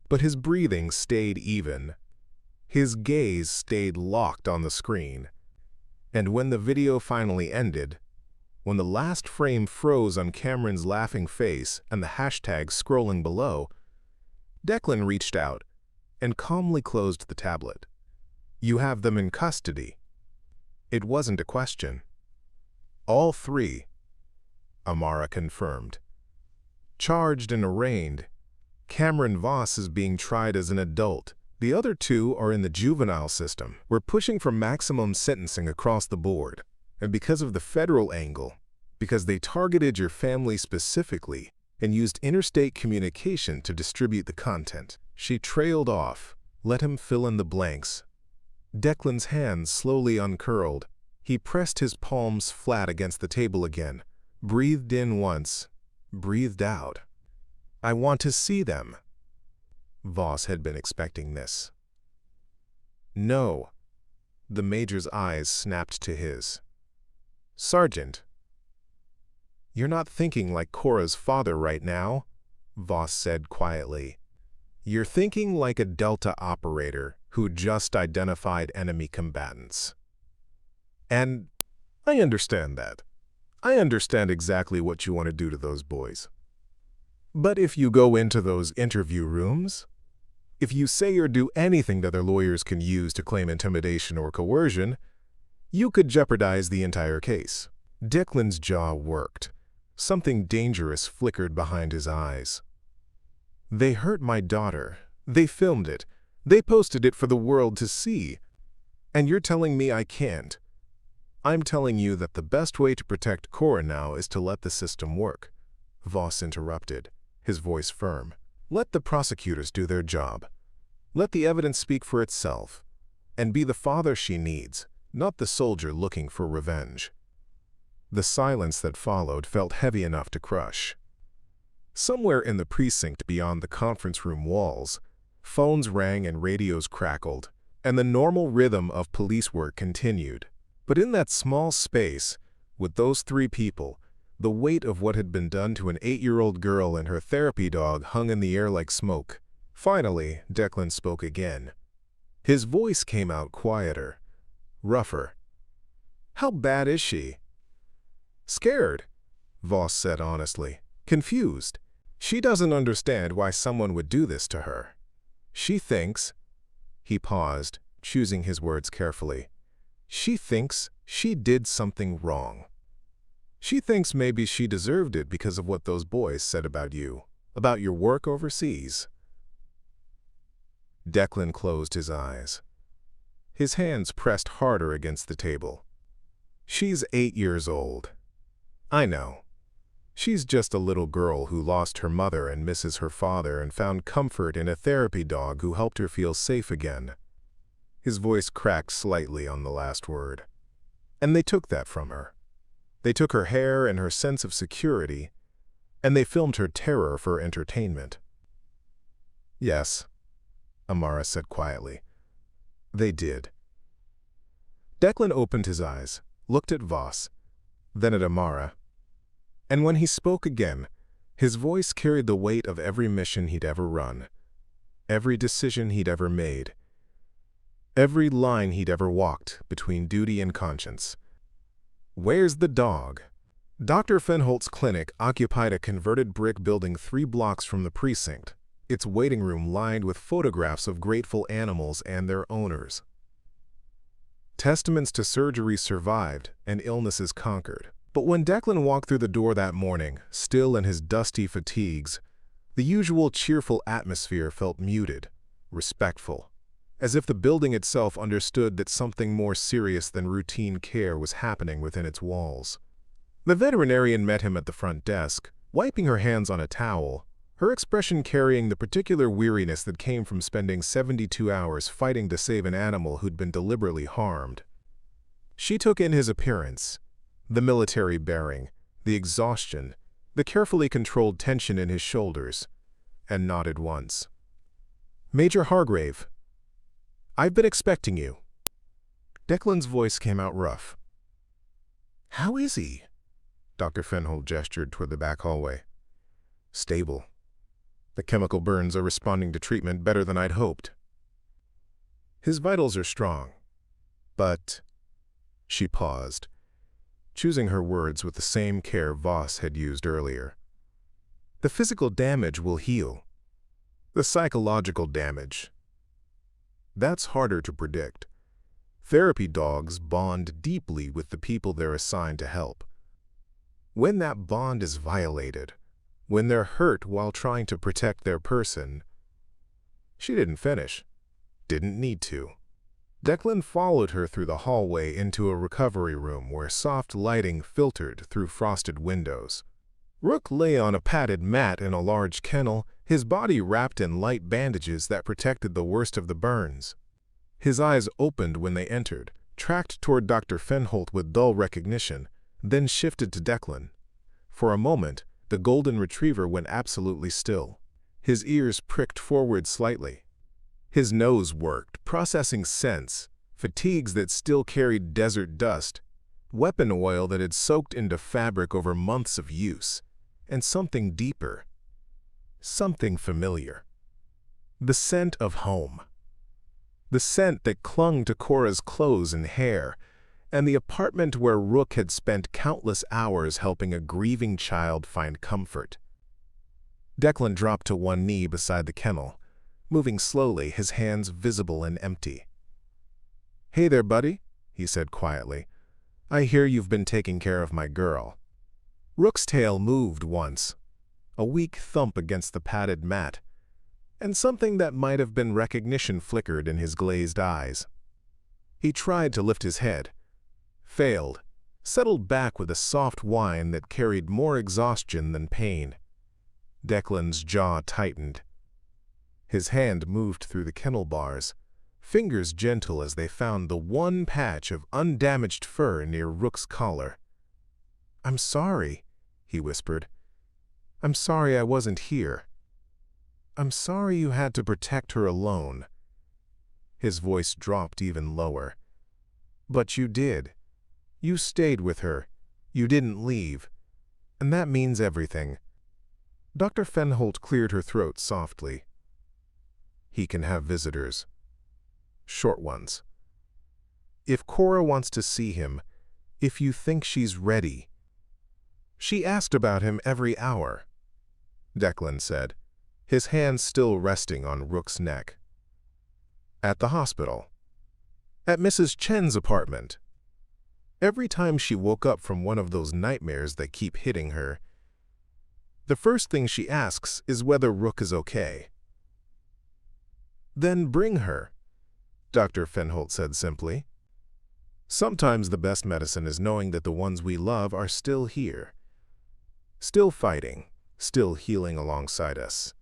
But his breathing stayed even. His gaze stayed locked on the screen. And when the video finally ended, when the last frame froze on Cameron's laughing face and the hashtag scrolling below, Declan reached out and calmly closed the tablet. "You have them in custody." It wasn't a question. "All 3, Amara confirmed. "Charged and arraigned. Cameron Voss is being tried as an adult. The other 2 are in the juvenile system. We're pushing for maximum sentencing across the board. And because of the federal angle, because they targeted your family specifically and used interstate communication to distribute the content." She trailed off, let him fill in the blanks. Declan's hands slowly uncurled. He pressed his palms flat against the table again, breathed in once, breathed out. "I want to see them." Voss had been expecting this. "No." The Major's eyes snapped to his. "Sergeant." "You're not thinking like Cora's father right now," Voss said quietly. "You're thinking like a Delta operator who just identified enemy combatants. And I understand that. I understand exactly what you want to do to those boys. But if you go into those interview rooms, if you say or do anything that their lawyers can use to claim intimidation or coercion, you could jeopardize the entire case." Declan's jaw worked. Something dangerous flickered behind his eyes. "They hurt my daughter. They filmed it. They posted it for the world to see. And you're telling me I can't. I'm telling you that the best way to protect Cora now is to let the system work." Voss interrupted, his voice firm. "Let the prosecutors do their job. Let the evidence speak for itself. And be the father she needs. not the soldier looking for revenge. The silence that followed felt heavy enough to crush. Somewhere in the precinct beyond the conference room walls, phones rang and radios crackled, and the normal rhythm of police work continued. But in that small space, with those three people, the weight of what had been done to an 8-year-old girl and her therapy dog hung in the air like smoke. Finally, Declan spoke again. His voice came out quieter, rougher. "How bad is she?" "Scared," Voss said honestly. "Confused. She doesn't understand why someone would do this to her. She thinks—" He paused, choosing his words carefully. "She thinks she did something wrong. She thinks maybe she deserved it because of what those boys said about you, about your work overseas." Declan closed his eyes. His hands pressed harder against the table. "She's 8 years old. I know. She's just a little girl who lost her mother and misses her father and found comfort in a therapy dog who helped her feel safe again." His voice cracked slightly on the last word. "And they took that from her. They took her hair and her sense of security, and they filmed her terror for entertainment." "Yes," Amara said quietly. "They did." Declan opened his eyes, looked at Voss, then at Amara. And when he spoke again, his voice carried the weight of every mission he'd ever run, every decision he'd ever made, every line he'd ever walked between duty and conscience. "Where's the dog?" Dr. Fenholt's clinic occupied a converted brick building 3 blocks from the precinct, its waiting room lined with photographs of grateful animals and their owners. Testaments to surgery survived and illnesses conquered. But when Declan walked through the door that morning, still in his dusty fatigues, the usual cheerful atmosphere felt muted, respectful, as if the building itself understood that something more serious than routine care was happening within its walls. The veterinarian met him at the front desk, wiping her hands on a towel, her expression carrying the particular weariness that came from spending 72 hours fighting to save an animal who'd been deliberately harmed. She took in his appearance, the military bearing, the exhaustion, the carefully controlled tension in his shoulders, and nodded once. "Major Hargrave, I've been expecting you." Declan's voice came out rough. "How is he?" Dr. Fenholt gestured toward the back hallway. "Stable. The chemical burns are responding to treatment better than I'd hoped. His vitals are strong, but—" She paused, choosing her words with the same care Voss had used earlier. "The physical damage will heal. The psychological damage, that's harder to predict. Therapy dogs bond deeply with the people they're assigned to help. When that bond is violated, when they're hurt while trying to protect their person—" She didn't finish, didn't need to. Declan followed her through the hallway into a recovery room where soft lighting filtered through frosted windows. Rook lay on a padded mat in a large kennel, his body wrapped in light bandages that protected the worst of the burns. His eyes opened when they entered, tracked toward Dr. Fenholt with dull recognition, then shifted to Declan. For a moment, the golden retriever went absolutely still. His ears pricked forward slightly. His nose worked, processing scents, fatigues that still carried desert dust, weapon oil that had soaked into fabric over months of use, and something deeper, something familiar. The scent of home. The scent that clung to Cora's clothes and hair, and the apartment where Rook had spent countless hours helping a grieving child find comfort. Declan dropped to one knee beside the kennel, moving slowly, his hands visible and empty. "Hey there, buddy," he said quietly. "I hear you've been taking care of my girl." Rook's tail moved once, a weak thump against the padded mat, and something that might have been recognition flickered in his glazed eyes. He tried to lift his head, failed, settled back with a soft whine that carried more exhaustion than pain. Declan's jaw tightened. His hand moved through the kennel bars, fingers gentle as they found the one patch of undamaged fur near Rook's collar. "I'm sorry," he whispered. "I'm sorry I wasn't here. I'm sorry you had to protect her alone." His voice dropped even lower. "But you did. You stayed with her. You didn't leave. And that means everything." Dr. Fenholt cleared her throat softly. "He can have visitors. Short ones. If Cora wants to see him, if you think she's ready." "She asked about him every hour," Declan said, his hand still resting on Rook's neck. "At the hospital. At Mrs. Chen's apartment. Every time she woke up from one of those nightmares that keep hitting her, the first thing she asks is whether Rook is okay." "Then bring her," Dr. Fenholt said simply. "Sometimes the best medicine is knowing that the ones we love are still here. Still fighting, still healing alongside us."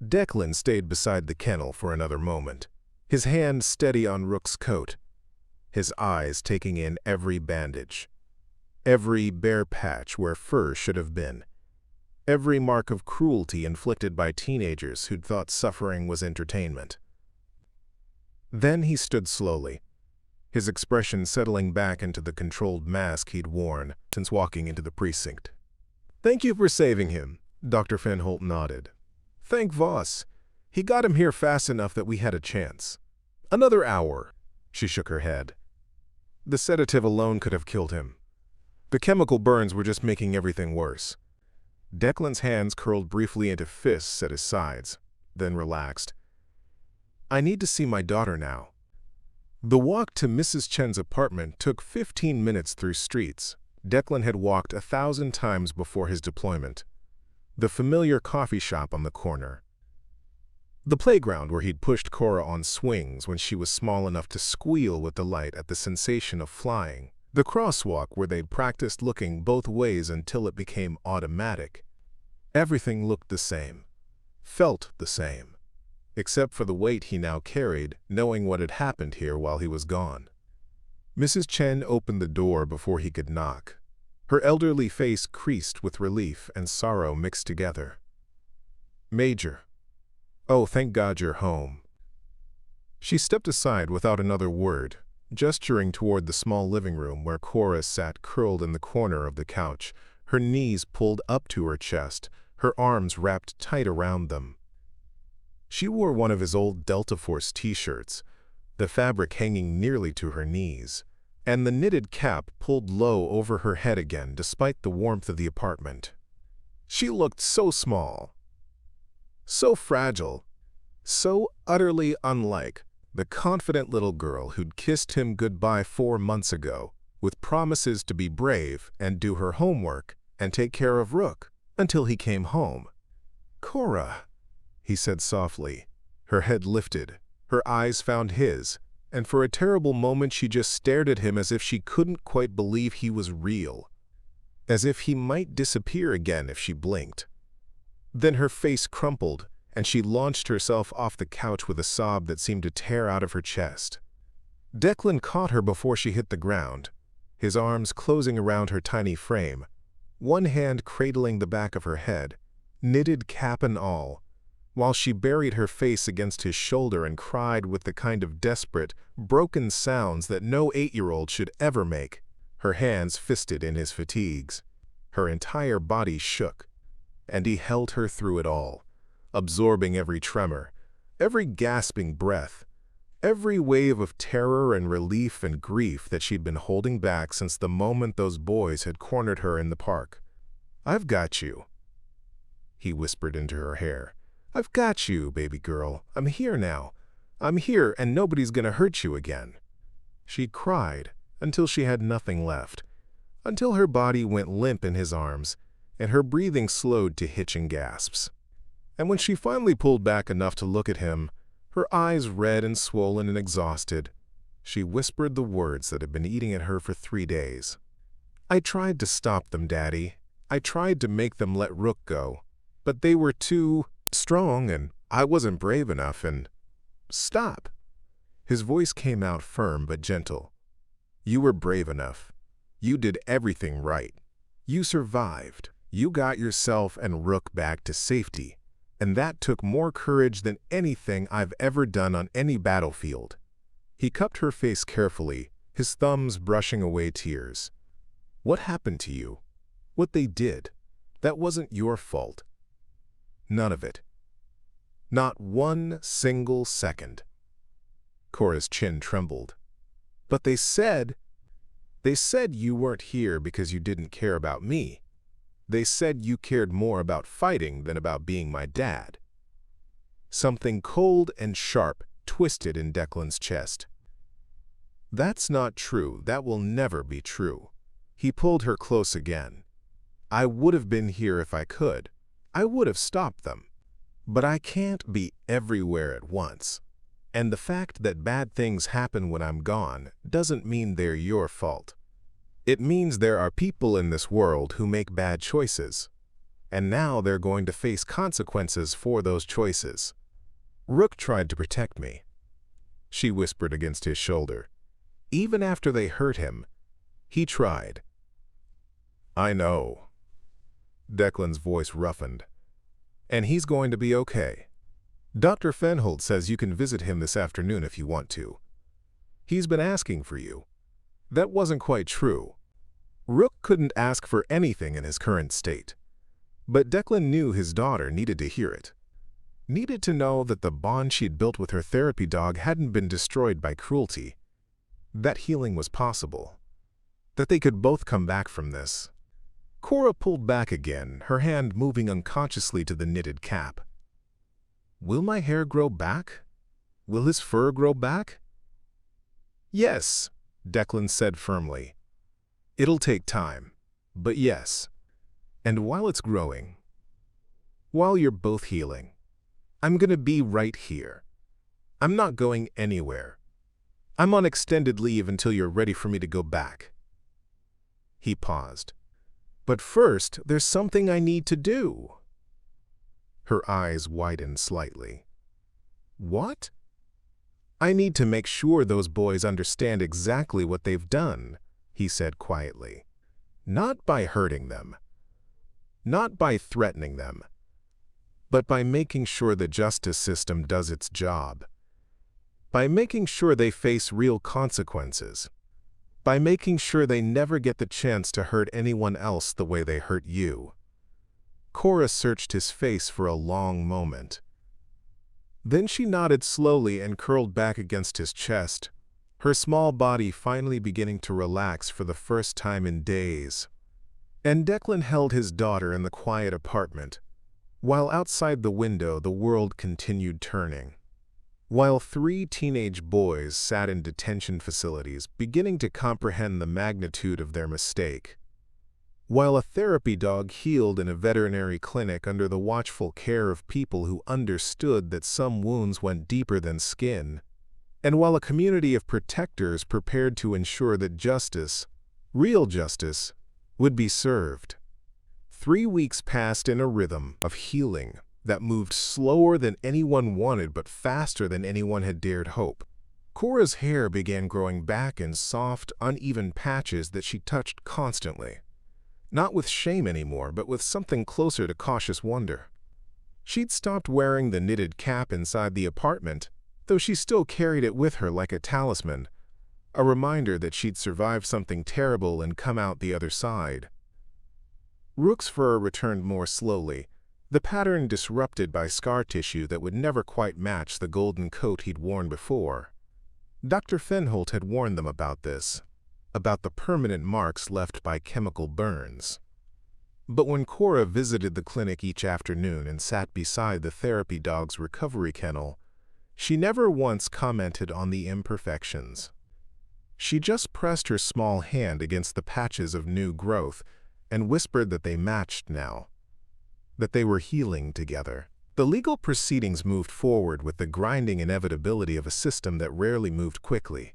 Declan stayed beside the kennel for another moment, his hand steady on Rook's coat, his eyes taking in every bandage, every bare patch where fur should have been, every mark of cruelty inflicted by teenagers who'd thought suffering was entertainment. Then he stood slowly, his expression settling back into the controlled mask he'd worn since walking into the precinct. "Thank you for saving him," Dr. Fenholt nodded. "Thank Voss. He got him here fast enough that we had a chance." "Another hour," she shook her head. "The sedative alone could have killed him. The chemical burns were just making everything worse." Declan's hands curled briefly into fists at his sides, then relaxed. "I need to see my daughter now." The walk to Mrs. Chen's apartment took 15 minutes through streets Declan had walked 1,000 times before his deployment. The familiar coffee shop on the corner. The playground where he'd pushed Cora on swings when she was small enough to squeal with delight at the sensation of flying. The crosswalk where they'd practiced looking both ways until it became automatic. Everything looked the same, felt the same, except for the weight he now carried, knowing what had happened here while he was gone. Mrs. Chen opened the door before he could knock. Her elderly face creased with relief and sorrow mixed together. "Major. Oh, thank God you're home." She stepped aside without another word, gesturing toward the small living room where Cora sat curled in the corner of the couch, her knees pulled up to her chest, her arms wrapped tight around them. She wore one of his old Delta Force t-shirts, the fabric hanging nearly to her knees, and the knitted cap pulled low over her head again despite the warmth of the apartment. She looked so small, so fragile, so utterly unlike the confident little girl who'd kissed him goodbye 4 months ago, with promises to be brave and do her homework and take care of Rook until he came home. "Cora," he said softly. Her head lifted, her eyes found his, and for a terrible moment she just stared at him as if she couldn't quite believe he was real, as if he might disappear again if she blinked. Then her face crumpled, and she launched herself off the couch with a sob that seemed to tear out of her chest. Declan caught her before she hit the ground, his arms closing around her tiny frame, one hand cradling the back of her head, knitted cap and all, while she buried her face against his shoulder and cried with the kind of desperate, broken sounds that no 8-year-old should ever make, her hands fisted in his fatigues. Her entire body shook, and he held her through it all, absorbing every tremor, every gasping breath, every wave of terror and relief and grief that she'd been holding back since the moment those boys had cornered her in the park. "I've got you," he whispered into her hair. "I've got you, baby girl. I'm here now. I'm here, and nobody's gonna hurt you again." She cried until she had nothing left, until her body went limp in his arms, and her breathing slowed to hitching gasps. And when she finally pulled back enough to look at him, her eyes red and swollen and exhausted, she whispered the words that had been eating at her for 3 days. "I tried to stop them, Daddy. I tried to make them let Rook go, but they were too strong, and I wasn't brave enough, and stop." His voice came out firm but gentle. "You were brave enough. You did everything right. You survived. You got yourself and Rook back to safety. And that took more courage than anything I've ever done on any battlefield." He cupped her face carefully, his thumbs brushing away tears. "What happened to you? What they did? That wasn't your fault. None of it. Not one single second." Cora's chin trembled. "But they said you weren't here because you didn't care about me. They said you cared more about fighting than about being my dad." Something cold and sharp twisted in Declan's chest. "That's not true. That will never be true." He pulled her close again. "I would have been here if I could. I would have stopped them. But I can't be everywhere at once. And the fact that bad things happen when I'm gone doesn't mean they're your fault. It means there are people in this world who make bad choices. And now they're going to face consequences for those choices." "Rook tried to protect me," she whispered against his shoulder. "Even after they hurt him, he tried." "I know." Declan's voice roughened. "And he's going to be okay. Dr. Fenholt says you can visit him this afternoon if you want to. He's been asking for you." That wasn't quite true. Rook couldn't ask for anything in his current state. But Declan knew his daughter needed to hear it. Needed to know that the bond she'd built with her therapy dog hadn't been destroyed by cruelty. That healing was possible. That they could both come back from this. Cora pulled back again, her hand moving unconsciously to the knitted cap. "Will my hair grow back? Will his fur grow back?" "Yes," Declan said firmly. "It'll take time, but yes. And while it's growing, while you're both healing, I'm gonna be right here. I'm not going anywhere. I'm on extended leave until you're ready for me to go back." He paused. "But first, there's something I need to do." Her eyes widened slightly. "What?" "I need to make sure those boys understand exactly what they've done," he said quietly. "Not by hurting them. Not by threatening them. But by making sure the justice system does its job. By making sure they face real consequences. By making sure they never get the chance to hurt anyone else the way they hurt you." Cora searched his face for a long moment. Then she nodded slowly and curled back against his chest, her small body finally beginning to relax for the first time in days. And Declan held his daughter in the quiet apartment, while outside the window the world continued turning. While 3 teenage boys sat in detention facilities beginning to comprehend the magnitude of their mistake. While a therapy dog healed in a veterinary clinic under the watchful care of people who understood that some wounds went deeper than skin. And while a community of protectors prepared to ensure that justice, real justice, would be served. 3 weeks passed in a rhythm of healing that moved slower than anyone wanted but faster than anyone had dared hope. Cora's hair began growing back in soft, uneven patches that she touched constantly. Not with shame anymore, but with something closer to cautious wonder. She'd stopped wearing the knitted cap inside the apartment, though she still carried it with her like a talisman, a reminder that she'd survived something terrible and come out the other side. Rook's fur returned more slowly, the pattern disrupted by scar tissue that would never quite match the golden coat he'd worn before. Dr. Fenholt had warned them about this, about the permanent marks left by chemical burns. But when Cora visited the clinic each afternoon and sat beside the therapy dog's recovery kennel, she never once commented on the imperfections. She just pressed her small hand against the patches of new growth and whispered that they matched now, that they were healing together. The legal proceedings moved forward with the grinding inevitability of a system that rarely moved quickly,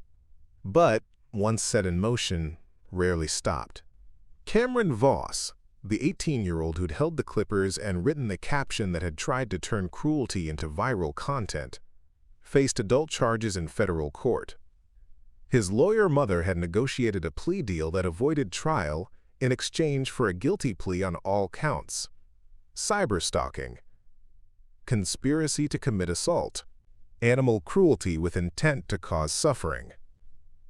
but, once set in motion, rarely stopped. Cameron Voss, the 18-year-old who'd held the clippers and written the caption that had tried to turn cruelty into viral content, faced adult charges in federal court. His lawyer mother had negotiated a plea deal that avoided trial in exchange for a guilty plea on all counts: cyberstalking, conspiracy to commit assault, animal cruelty with intent to cause suffering.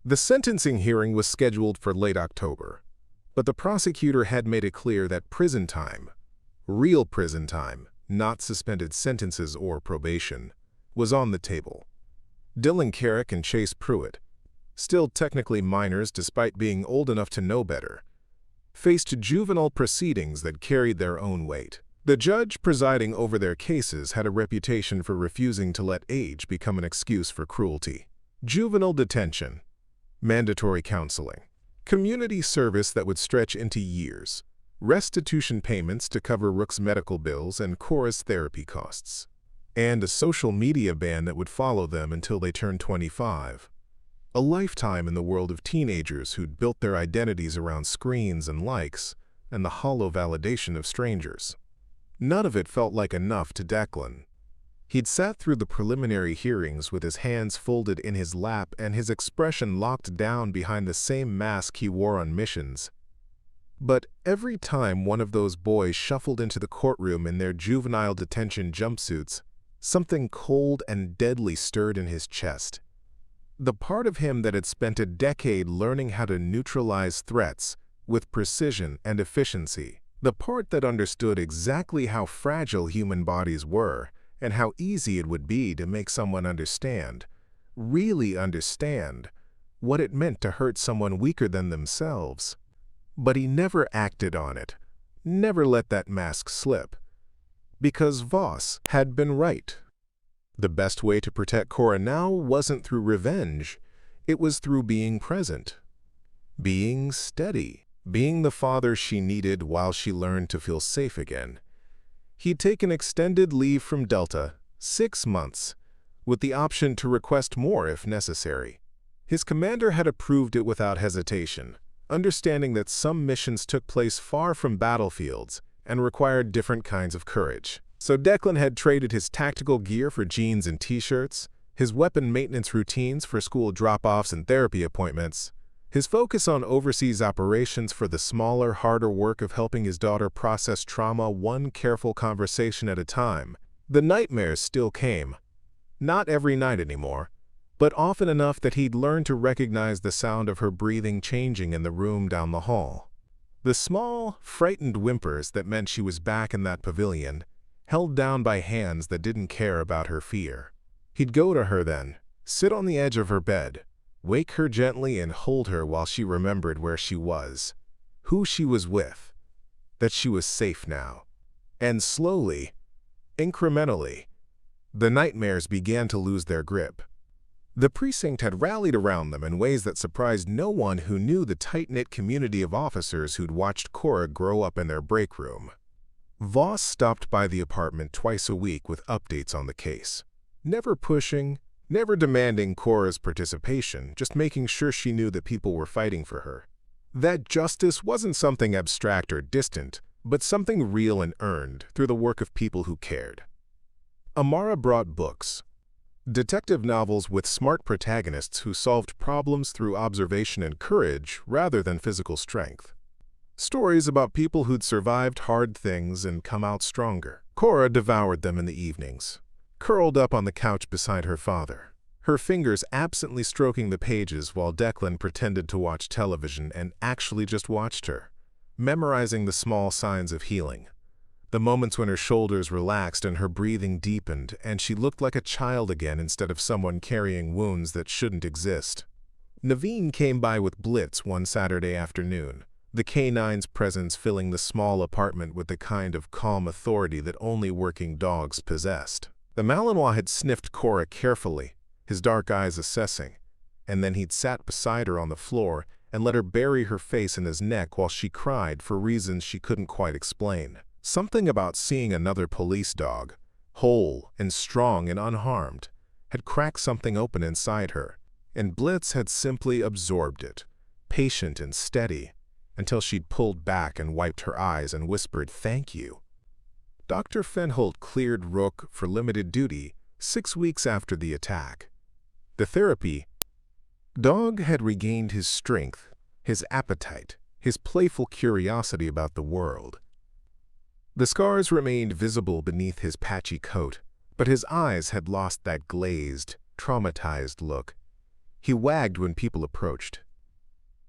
The sentencing hearing was scheduled for late October, but the prosecutor had made it clear that prison time, real prison time, not suspended sentences or probation, was on the table. Dylan Carrick and Chase Pruitt, still technically minors despite being old enough to know better, faced juvenile proceedings that carried their own weight. The judge presiding over their cases had a reputation for refusing to let age become an excuse for cruelty. Juvenile detention, mandatory counseling, community service that would stretch into years, restitution payments to cover Rook's medical bills and Cora's therapy costs, and a social media ban that would follow them until they turned 25. A lifetime in the world of teenagers who'd built their identities around screens and likes and the hollow validation of strangers. None of it felt like enough to Declan. He'd sat through the preliminary hearings with his hands folded in his lap and his expression locked down behind the same mask he wore on missions. But every time one of those boys shuffled into the courtroom in their juvenile detention jumpsuits, something cold and deadly stirred in his chest. The part of him that had spent a decade learning how to neutralize threats with precision and efficiency. The part that understood exactly how fragile human bodies were and how easy it would be to make someone understand, really understand, what it meant to hurt someone weaker than themselves. But he never acted on it, never let that mask slip, because Voss had been right. The best way to protect Cora now wasn't through revenge, it was through being present, being steady, being the father she needed while she learned to feel safe again. He'd taken extended leave from Delta, 6 months, with the option to request more if necessary. His commander had approved it without hesitation, understanding that some missions took place far from battlefields and required different kinds of courage. So Declan had traded his tactical gear for jeans and t-shirts, his weapon maintenance routines for school drop-offs and therapy appointments, his focus on overseas operations for the smaller, harder work of helping his daughter process trauma one careful conversation at a time. The nightmares still came. Not every night anymore, but often enough that he'd learned to recognize the sound of her breathing changing in the room down the hall. The small, frightened whimpers that meant she was back in that pavilion, held down by hands that didn't care about her fear. He'd go to her then, sit on the edge of her bed, wake her gently and hold her while she remembered where she was, who she was with, that she was safe now. And slowly, incrementally, the nightmares began to lose their grip. The precinct had rallied around them in ways that surprised no one who knew the tight-knit community of officers who'd watched Cora grow up in their break room. Voss stopped by the apartment twice a week with updates on the case. Never pushing, never demanding Cora's participation, just making sure she knew that people were fighting for her. That justice wasn't something abstract or distant, but something real and earned through the work of people who cared. Amara brought books. Detective novels with smart protagonists who solved problems through observation and courage rather than physical strength. Stories about people who'd survived hard things and come out stronger. Cora devoured them in the evenings, curled up on the couch beside her father, her fingers absently stroking the pages while Declan pretended to watch television and actually just watched her, memorizing the small signs of healing. The moments when her shoulders relaxed and her breathing deepened and she looked like a child again instead of someone carrying wounds that shouldn't exist. Naveen came by with Blitz one Saturday afternoon, the canine's presence filling the small apartment with the kind of calm authority that only working dogs possessed. The Malinois had sniffed Cora carefully, his dark eyes assessing, and then he'd sat beside her on the floor and let her bury her face in his neck while she cried for reasons she couldn't quite explain. Something about seeing another police dog, whole and strong and unharmed, had cracked something open inside her, and Blitz had simply absorbed it, patient and steady, until she'd pulled back and wiped her eyes and whispered, "Thank you." Dr. Fenholt cleared Rook for limited duty, 6 weeks after the attack. The therapy dog had regained his strength, his appetite, his playful curiosity about the world. The scars remained visible beneath his patchy coat, but his eyes had lost that glazed, traumatized look. He wagged when people approached.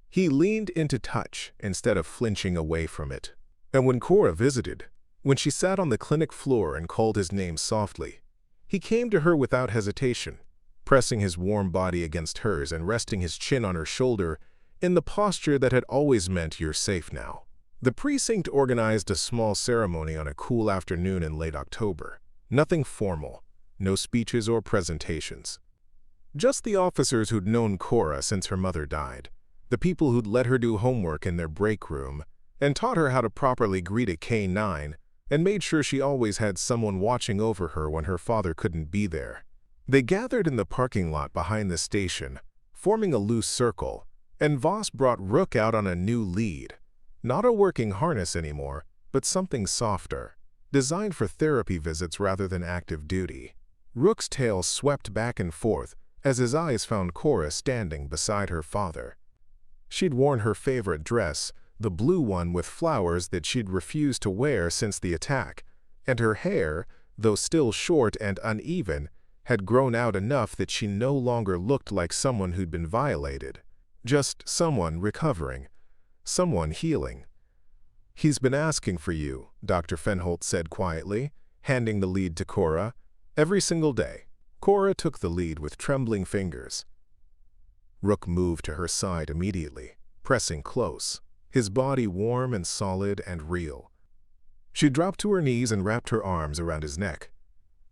He leaned into touch instead of flinching away from it. And when Cora visited, when she sat on the clinic floor and called his name softly, he came to her without hesitation, pressing his warm body against hers and resting his chin on her shoulder in the posture that had always meant you're safe now. The precinct organized a small ceremony on a cool afternoon in late October. Nothing formal, no speeches or presentations. Just the officers who'd known Cora since her mother died, the people who'd let her do homework in their break room and taught her how to properly greet a K-9 and made sure she always had someone watching over her when her father couldn't be there. They gathered in the parking lot behind the station, forming a loose circle, and Voss brought Rook out on a new lead. Not a working harness anymore, but something softer, designed for therapy visits rather than active duty. Rook's tail swept back and forth as his eyes found Cora standing beside her father. She'd worn her favorite dress, the blue one with flowers that she'd refused to wear since the attack, and her hair, though still short and uneven, had grown out enough that she no longer looked like someone who'd been violated. Just someone recovering, someone healing. "He's been asking for you," Dr. Fenholt said quietly, handing the lead to Cora. "Every single day." Cora took the lead with trembling fingers. Rook moved to her side immediately, pressing close, his body warm and solid and real. She dropped to her knees and wrapped her arms around his neck,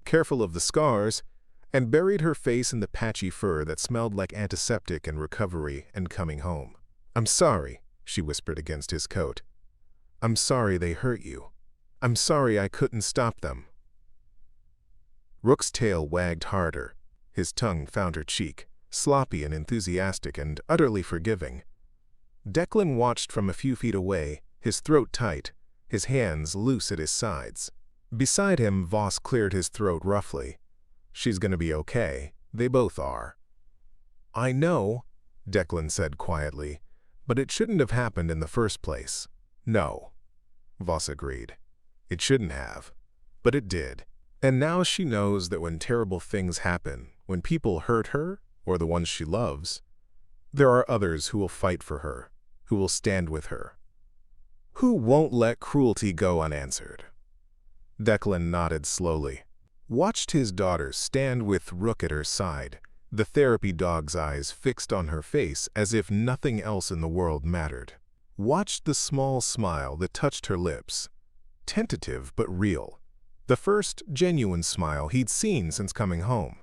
careful of the scars, and buried her face in the patchy fur that smelled like antiseptic and recovery and coming home. "I'm sorry," she whispered against his coat. "I'm sorry they hurt you. I'm sorry I couldn't stop them." Rook's tail wagged harder. His tongue found her cheek, sloppy and enthusiastic and utterly forgiving. Declan watched from a few feet away, his throat tight, his hands loose at his sides. Beside him, Voss cleared his throat roughly. "She's gonna be okay. They both are." "I know," Declan said quietly, "but it shouldn't have happened in the first place." "No," Voss agreed. "It shouldn't have, but it did. And now she knows that when terrible things happen, when people hurt her, or the ones she loves, there are others who will fight for her, who will stand with her, who won't let cruelty go unanswered." Declan nodded slowly, watched his daughter stand with Rook at her side, the therapy dog's eyes fixed on her face as if nothing else in the world mattered. Watched the small smile that touched her lips, tentative but real, the first genuine smile he'd seen since coming home.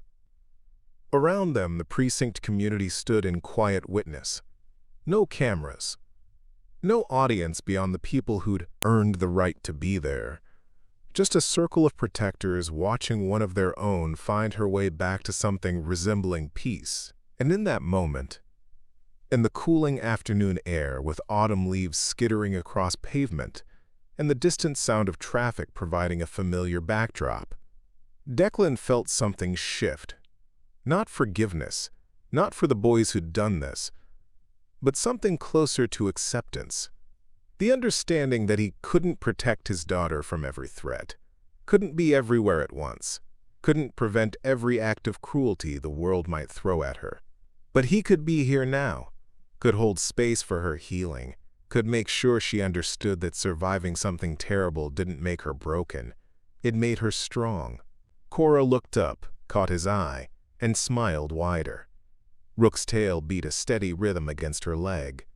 Around them, the precinct community stood in quiet witness. No cameras. No audience beyond the people who'd earned the right to be there. Just a circle of protectors watching one of their own find her way back to something resembling peace. And in that moment, in the cooling afternoon air with autumn leaves skittering across pavement and the distant sound of traffic providing a familiar backdrop, Declan felt something shift. Not forgiveness, not for the boys who'd done this, but something closer to acceptance. The understanding that he couldn't protect his daughter from every threat, couldn't be everywhere at once, couldn't prevent every act of cruelty the world might throw at her. But he could be here now, could hold space for her healing, could make sure she understood that surviving something terrible didn't make her broken. It made her strong. Cora looked up, caught his eye, and smiled wider. Rook's tail beat a steady rhythm against her leg.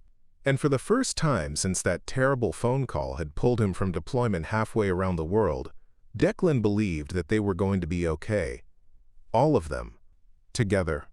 And for the first time since that terrible phone call had pulled him from deployment halfway around the world, Declan believed that they were going to be okay. All of them. Together.